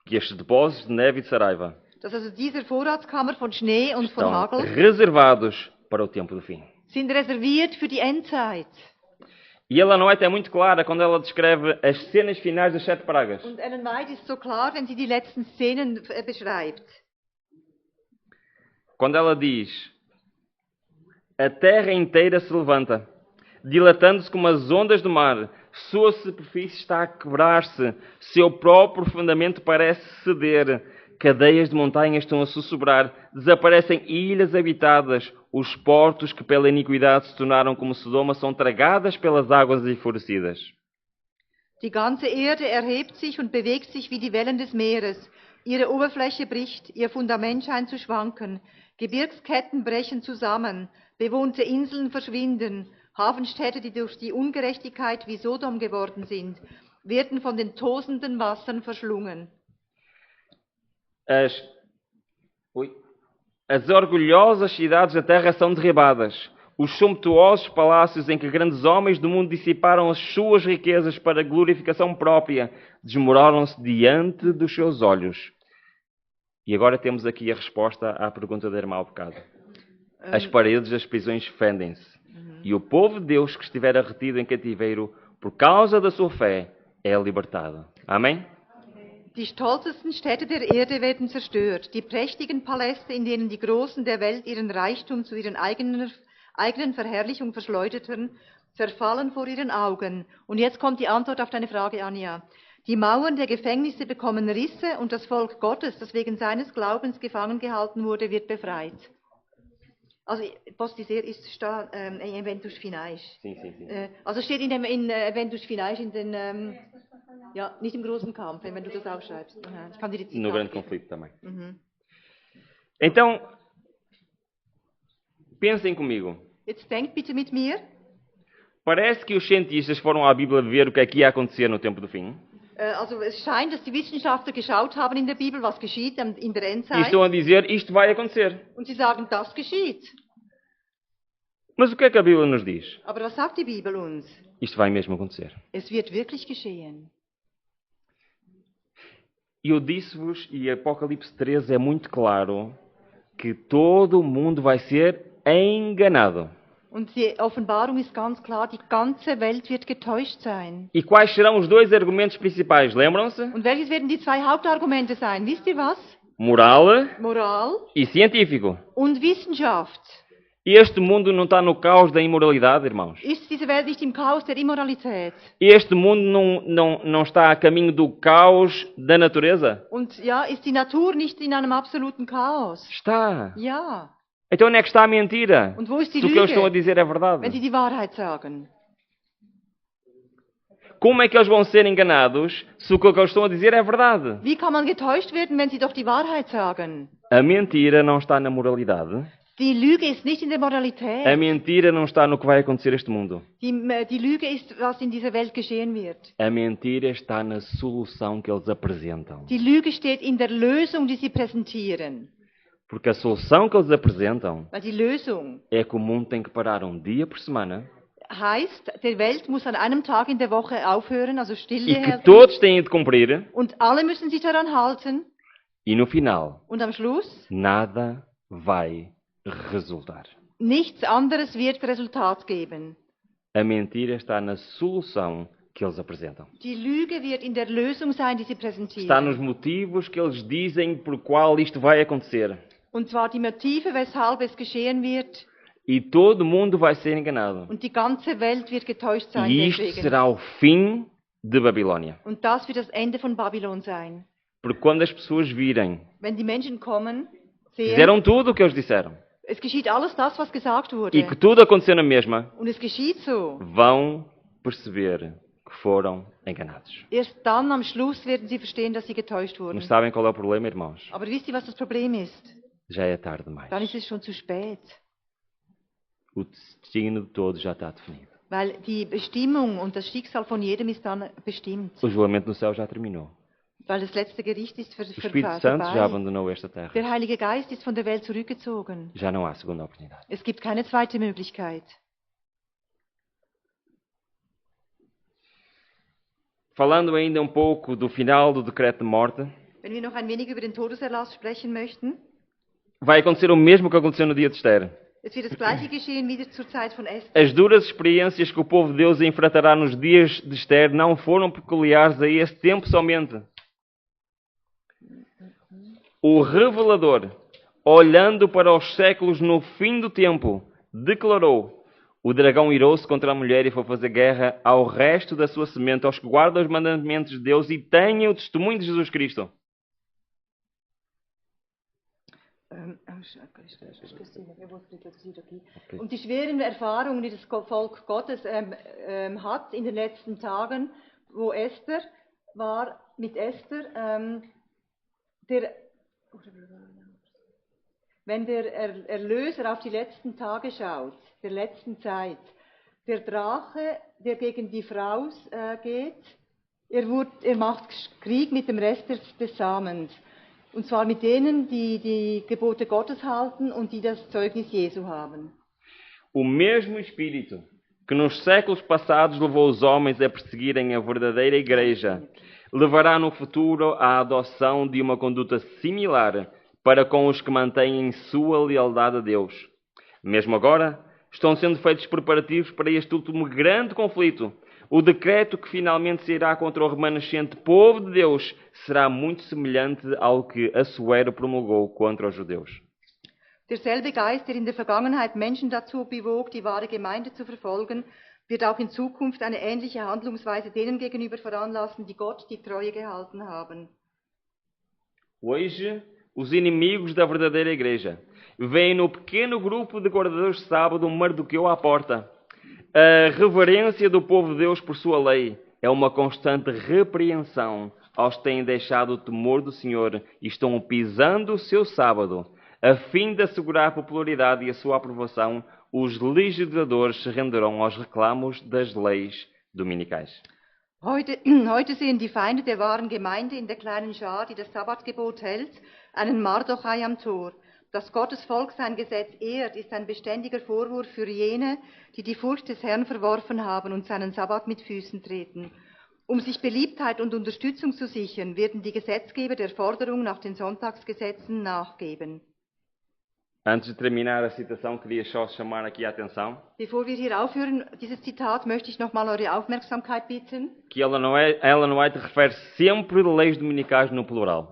que estes depósitos de neve e de Saraiva Dass also diese Vorratskammer von Schnee und von estão Hagel reservados para o tempo do fim. sind reserviert für die Endzeit. E ela não é até muito clara quando ela descreve as cenas finais das 7 pragas. Und Ellen White ist so klar, wenn sie die letzten Szenen beschreibt. Quando ela diz: a terra inteira se levanta, dilatando-se como as ondas do mar, sua superfície está a quebrar-se, seu próprio fundamento parece ceder, cadeias de montanhas estão a sussurrar, desaparecem ilhas habitadas, os portos que pela iniquidade se tornaram como Sodoma são tragadas pelas águas enfurecidas. Die ganze Erde erhebt sich und bewegt sich wie die Wellen des Meeres. Ihre Oberfläche bricht, ihr Fundament scheint zu schwanken. Gebirgsketten brechen zusammen, bewohnte Inseln verschwinden. Hafenstädte, die durch die Ungerechtigkeit wie Sodom geworden sind, werden von den tosenden Wassern verschlungen. As orgulhosas cidades da terra são derribadas. Os sumptuosos palácios em que grandes homens do mundo dissiparam as suas riquezas para glorificação própria desmororam-se diante dos seus olhos. E agora temos aqui a resposta à pergunta da irmã há bocado. As paredes das prisões fendem-se. E o povo de Deus que estiver retido em cativeiro por causa da sua fé é libertado. Amém? Die stolzesten Städte der Erde werden zerstört. Die prächtigen Paläste, in denen die Großen der Welt ihren Reichtum zu ihren eigenen Verherrlichung verschleuderten, zerfallen vor ihren Augen. Und jetzt kommt die Antwort auf deine Frage, Anja. Die Mauern der Gefängnisse bekommen Risse und das Volk Gottes, das wegen seines Glaubens gefangen gehalten wurde, wird befreit. Also, posso dizer, isto está em Eventos Finais. Sim, sim, sim. Also steht in Eventos Finais, in den, ja, nicht im großen Kampf, wenn du das aufschreibst. Ich kann dir die Zitate No grande geben. conflito também. Então, pensem comigo. Jetzt denkt bitte mit mir. Parece que os cientistas foram à Bíblia ver o que é que ia acontecer no tempo do fim. Also es scheint, dass die Wissenschaftler geschaut haben in der Bibel, was geschieht in der E Endzeit. estão a dizer, isto vai acontecer. Und sie sagen, das geschieht. Mas o que é que a Bíblia nos diz? Aber was sagt die Bibel uns? Isto vai mesmo acontecer. Es wird wirklich geschehen. Eu disse-vos, e Apocalipse 13 é muito claro, que todo mundo vai ser enganado. Und die Offenbarung ist ganz klar, die ganze Welt wird getäuscht sein. E quais serão os dois argumentos principais? Lembram-se? Und welches werden die zwei Hauptargumente sein? Wisst ihr was? Moral Moral e científico. und Wissenschaft. Este mundo não está no caos da imoralidade, irmãos. Ist diese Welt nicht im Chaos der Immoralität? Este mundo não está a caminho do caos da natureza? Und ja, ist die Natur nicht in einem absoluten Chaos? Está. Ja. Então onde é que está a mentira? Und wo ist die Se o que eles estão a Lüge, dizer é wenn verdade. sie die Wahrheit sagen? Como é que eles vão ser enganados se o que eles estão a dizer é verdade? Wie kann man getäuscht werden, wenn sie doch die Wahrheit sagen? A mentira não está na moralidade. Die Lüge ist nicht in der A Moralität. mentira não está no que vai acontecer a este mundo. Die Lüge ist, was in dieser Welt geschehen wird. A mentira está na solução que eles apresentam. Die Lüge steht in der Lösung, die sie präsentieren. Porque a solução que eles apresentam Weil die Lösung é que o mundo tem que parar um dia por semana heißt, die Welt muss an einem Tag in der Woche aufhören, also e Stille que herrschen. todos têm de cumprir Und alle müssen sich daran halten. e no final Und am Schluss, nada vai resultar. nichts anderes wird Resultat geben. A mentira está na solução que eles apresentam. Die Lüge wird in der Lösung sein, die sie Está nos präsentieren. motivos que eles dizem por qual isto vai acontecer. Und zwar die Motive, weshalb es geschehen wird. E todo mundo vai ser enganado. Und die ganze Welt wird getäuscht sein E isto deswegen. será o fim de Babilônia. Und das wird das Ende von Babylon sein. Porque quando as pessoas virem, Wenn die Menschen kommen, sehen, fizeram tudo o que eles disseram es geschieht alles das, was gesagt wurde. e que tudo aconteceu na mesma, Und es geschieht so. vão perceber que foram enganados. Erst dann am Schluss werden sie verstehen, dass sie getäuscht wurden. Mas sabem qual é o problema, irmãos? Aber wisst ihr, was das Problem ist? Já é tarde demais. Dann ist es schon zu spät. O destino de todos já está definido. Weil die Bestimmung und das Schicksal von jedem ist dann bestimmt. O julgamento no céu já terminou. Weil das letzte Gericht ist O Espírito Santo já vorbei. abandonou esta terra. Der Heilige Geist ist von der Welt zurückgezogen. Já não há segunda oportunidade. Es gibt keine zweite Möglichkeit. Falando ainda um pouco do final do decreto de morte, Wenn wir noch ein wenig über den Todeserlass sprechen möchten, vai acontecer o mesmo que aconteceu no dia de Esther. es wird das Gleiche geschehen wie zur Zeit von Esther. As duras experiências que o povo de Deus enfrentará nos dias de Esther não foram peculiares a esse tempo somente. O revelador, olhando para os séculos no fim do tempo, declarou: o dragão irou-se contra a mulher e foi fazer guerra ao resto da sua semente, aos que guardam os mandamentos de Deus e têm o testemunho de Jesus Cristo. Und die schweren Erfahrungen, die das Volk Gottes hat in den letzten Tagen, wo Esther war, mit Esther, wenn der Erlöser auf die letzten Tage schaut, der letzten Zeit, Der Drache, der gegen die Frau geht, er macht Krieg mit dem Rest des Samens. Und zwar mit denen, die die Gebote Gottes halten und die das Zeugnis Jesu haben. O mesmo Espírito que nos séculos passados levou os homens a perseguirem a verdadeira igreja, levará no futuro à adoção de uma conduta similar para com os que mantêm sua lealdade a Deus. Mesmo agora, estão sendo feitos preparativos para este último grande conflito. O decreto que finalmente sairá contra o remanescente povo de Deus será muito semelhante ao que Assuero promulgou contra os judeus. Derselbe Geist, der in der Vergangenheit Menschen dazu bewog, die wahre Gemeinde zu verfolgen, wird auch in Zukunft eine ähnliche Handlungsweise denen gegenüber veranlassen, die Gott die Treue gehalten haben. Hoje, os inimigos da verdadeira igreja veem no pequeno grupo de guardadores de sábado um Mardoqueu à porta. A reverência do povo de Deus por sua lei é uma constante repreensão aos que têm deixado o temor do Senhor e estão pisando o seu sábado. A fim de assegurar a popularidade e a sua aprovação, os legisladores se renderão aos reclamos das leis dominicais. Heute sehen die Feinde der wahren Gemeinde in der kleinen Schar, die das Sabbatgebot hält, einen Mardochai am Tor. Dass Gottes Volk sein Gesetz ehrt, ist ein beständiger Vorwurf für jene, die die Furcht des Herrn verworfen haben und seinen Sabbat mit Füßen treten. Um sich Beliebtheit und Unterstützung zu sichern, werden die Gesetzgeber der Forderung nach den Sonntagsgesetzen nachgeben. Antes de terminar a citação, queria só chamar aqui a atenção Bevor wir hier aufhören, dieses Zitat, möchte ich nochmal eure Aufmerksamkeit bitten. que Ellen White refere sempre leis dominicais no plural.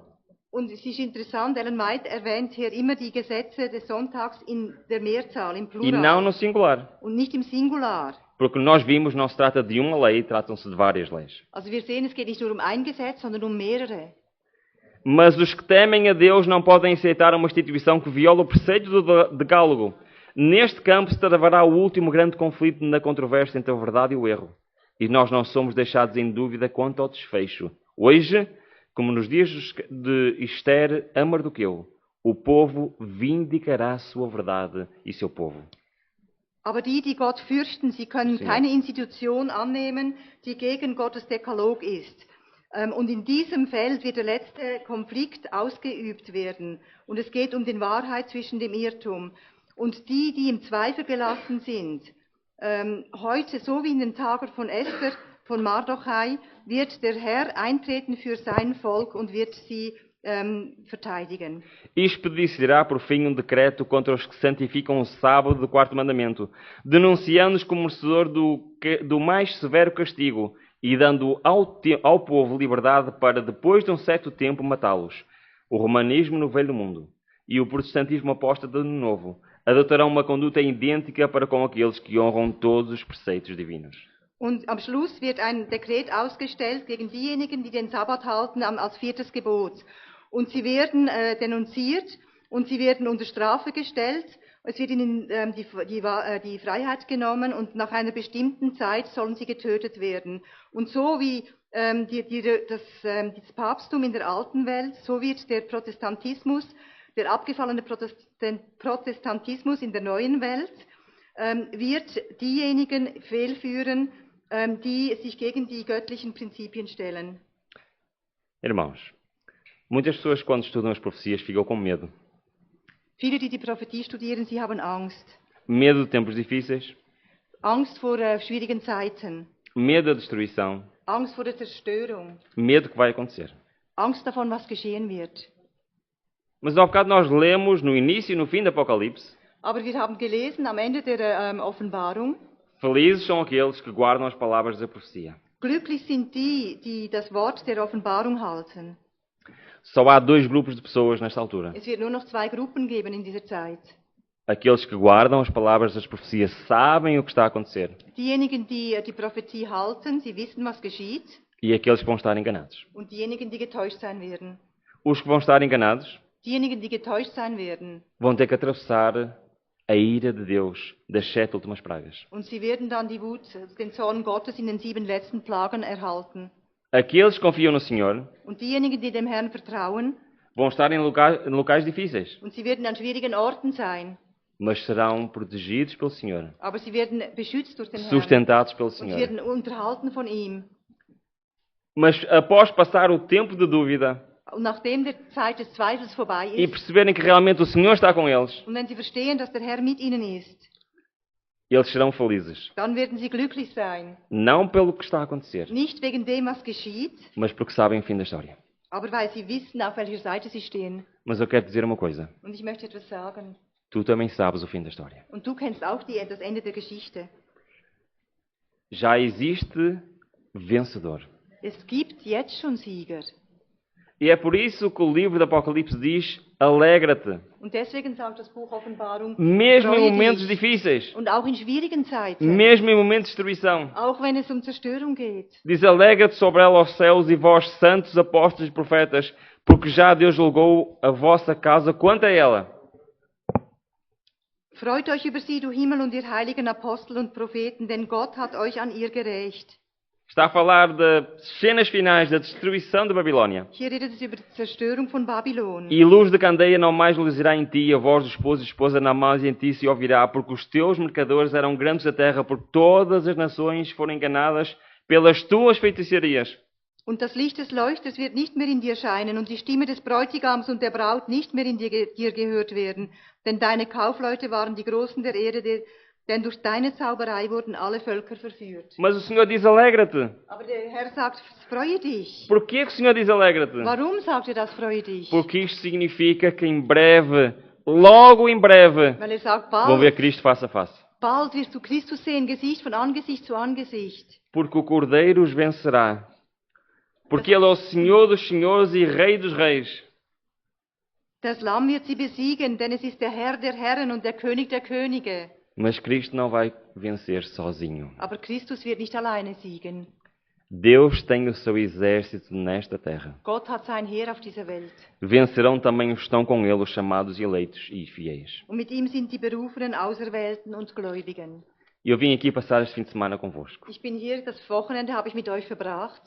Und es ist interessant, Ellen White erwähnt hier immer die Gesetze des Sonntags in der Mehrzahl, im E não Plural no singular. und nicht im Singular. Porque nós vimos, não se trata de uma lei, tratam-se de várias leis. Also wir sehen, es geht nicht nur um ein Gesetz, sondern um mehrere. Mas os que temem a Deus não podem aceitar uma instituição que viola o preceito do decálogo. Neste campo se travará o último grande conflito na controvérsia entre a verdade e o erro. E nós não somos deixados em dúvida quanto ao desfecho. Hoje, como nos dias de Esther a Mardoqueu, o povo vindicará sua verdade e seu povo. Aber die Gott fürchten, sie können keine Institution annehmen, die gegen Gottes Dekalog ist. Und in diesem Feld wird der letzte Konflikt ausgeübt werden. Und es geht um die Wahrheit zwischen dem Irrtum. Und die im Zweifel gelassen sind, heute, so wie in den Tagen von Esther, von Mardochai, wird der Herr eintreten für sein Volk und wird sie verteidigen. Expedicionará por fim decreto contra os que santificam o sábado do quarto mandamento, denunciando-os como merecedor do mais severo castigo e dando ao povo liberdade para, depois de um certo tempo, matá-los. O romanismo no velho mundo e o protestantismo apóstata no novo adotarão uma conduta idêntica para com aqueles que honram todos os preceitos divinos. Und am Schluss wird ein Dekret ausgestellt gegen diejenigen, die den Sabbat halten als viertes Gebot. Und sie werden denunziert und sie werden unter Strafe gestellt. Es wird ihnen die Freiheit genommen und nach einer bestimmten Zeit sollen sie getötet werden. Und so wie das Papsttum in der alten Welt, so wird der Protestantismus, der abgefallene Protestantismus in der neuen Welt, wird diejenigen fehlführen, die sich gegen die göttlichen Prinzipien stellen. Irmãos, muitas pessoas quando estudam as profecias ficam com medo. Viele, die Prophetie studieren, sie haben Angst. Medo de tempos difíceis, Angst vor schwierigen Zeiten. medo da destruição, Angst vor der Zerstörung. medo que vai acontecer. Angst davon, was geschehen wird. Mas ao bocado nós lemos no início e no fim do Apocalipse, Aber wir haben gelesen am Ende der Offenbarung, felizes são aqueles que guardam as palavras da profecia. glücklich sind die, die das Wort der Offenbarung halten. Só há dois grupos de pessoas nesta altura. Es wird nur noch zwei Gruppen geben in dieser Zeit. Aqueles que guardam as palavras das profecias sabem o que está a acontecer. Diejenigen, die die Prophetie halten, sie wissen, was geschieht. E aqueles que vão estar enganados. Und diejenigen, die getäuscht sein werden. Os que vão estar enganados Diejenigen, die getäuscht sein werden. vão ter que atravessar a ira de Deus das 7 últimas pragas. Und sie werden dann die Wut, den Zorn Gottes in den 7 letzten Plagen erhalten. Aqueles que confiam no Senhor Und diejenigen, die dem Herrn vertrauen, vão estar em locais difíceis. und sie werden an schwierigen Orten sein. mas serão protegidos pelo Senhor, aber sie werden beschützt durch den Herrn sustentados pelo und sie Senhor. werden unterhalten von ihm. Mas após passar o tempo de dúvida Und nachdem die Zeit des Zweifels vorbei e ist, perceberem que realmente o Senhor está com eles, und wenn sie verstehen, dass der Herr mit ihnen ist, eles serão felizes. dann werden sie glücklich sein. Não pelo que está a acontecer, Nicht wegen dem, was geschieht, mas porque sabem o fim da história. aber weil sie wissen, auf welcher Seite sie stehen. Mas eu quero dizer uma coisa. Und ich möchte etwas sagen. Tu também sabes o fim da história. Und du kennst auch das Ende der Geschichte. Já existe vencedor. Es gibt jetzt schon Sieger. E é por isso que o livro do Apocalipse diz: alegra-te. Und deswegen sagt das Buch Offenbarung, Mesmo em freu momentos dich. difíceis, Und auch in schwierigen Zeiten, mesmo em momentos de destruição. auch wenn es um Zerstörung geht. Diz: alegra-te sobre ela aos céus e vós, santos apóstolos e profetas, porque já Deus julgou a vossa causa quanto a ela. Freut euch über sie, du Himmel und ihr heiligen Apostel und Propheten, denn Gott hat euch an ihr gerächt. Está a falar das cenas finais da destruição de Babilônia. Hier redet es über die Zerstörung von Babylon. E luz de candeia não mais luzirá em ti, a voz do esposo e esposa não mais em ti se ouvirá, porque os teus mercadores eram grandes da terra, porque todas as nações foram enganadas pelas tuas feitiçarias. Und das Licht des Leuchters wird nicht mehr in dir scheinen und die Stimme des Bräutigams und der Braut nicht mehr in dir gehört werden. Denn deine Kaufleute waren die Großen der Erde, denn durch deine Zauberei wurden alle Völker verführt. Mas o Senhor diz: alegra-te. Aber der Herr sagt, freue dich. Porquê que o Senhor diz alegra-te? Warum sagt er das, freue dich? Porque isto significa que em breve, logo em breve, Weil er sagt, vão ver bald, Cristo face a face. bald wirst du Christus sehen, Gesicht von Angesicht zu Angesicht. Porque o Cordeiro os vencerá. Porque Ele é o Senhor dos senhores e Rei dos reis. Das Lamm wird sie besiegen, denn es ist der Herr der Herren und der König der Könige. Mas Cristo não vai vencer sozinho. Aber Christus wird nicht alleine siegen. Deus tem o seu exército nesta terra. Gott hat sein Heer auf dieser Welt. Vencerão também os que estão com Ele, os chamados eleitos e fiéis. Und mit ihm sind die Berufenen, Auserwählten und Gläubigen. E eu vim aqui passar este fim de semana convosco. Ich bin hier, das Wochenende habe ich mit euch verbracht,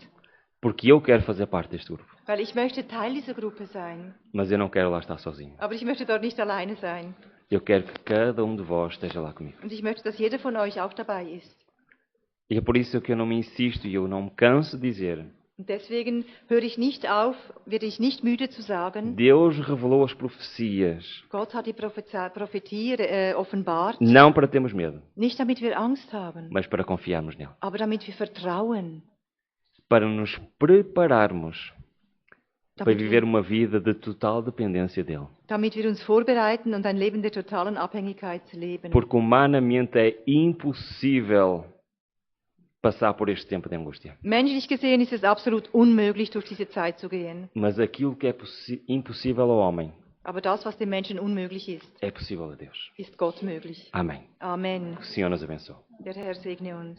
Porque eu quero fazer parte deste grupo. weil ich möchte Teil dieser Gruppe sein. Mas eu não quero lá estar sozinho. Aber ich möchte dort nicht alleine sein. Eu quero que cada de vós esteja lá comigo. Und ich möchte, dass jeder von euch auch dabei ist. E é por isso que eu não me insisto e eu não me canso de dizer. Und deswegen höre ich nicht auf, werde ich nicht müde zu sagen, Deus revelou as profecias, Gott hat die Prophetie offenbart, não para termos medo, nicht damit wir Angst haben, mas para confiarmos nele. aber damit wir vertrauen, Para nos prepararmos para damit viver wir, uma vida de total dependência dele. damit wir uns vorbereiten und ein Leben der totalen Abhängigkeit leben. Porque humanamente é impossível passar por este tempo de angústia. Menschlich gesehen ist es absolut unmöglich, durch diese Zeit zu gehen. Mas aquilo que é impossível ao homem Aber das, was dem Menschen unmöglich ist, é possível a Deus. ist Gott möglich. Amém. Amen. Que o Senhor nos abençoe. Der Herr segne uns.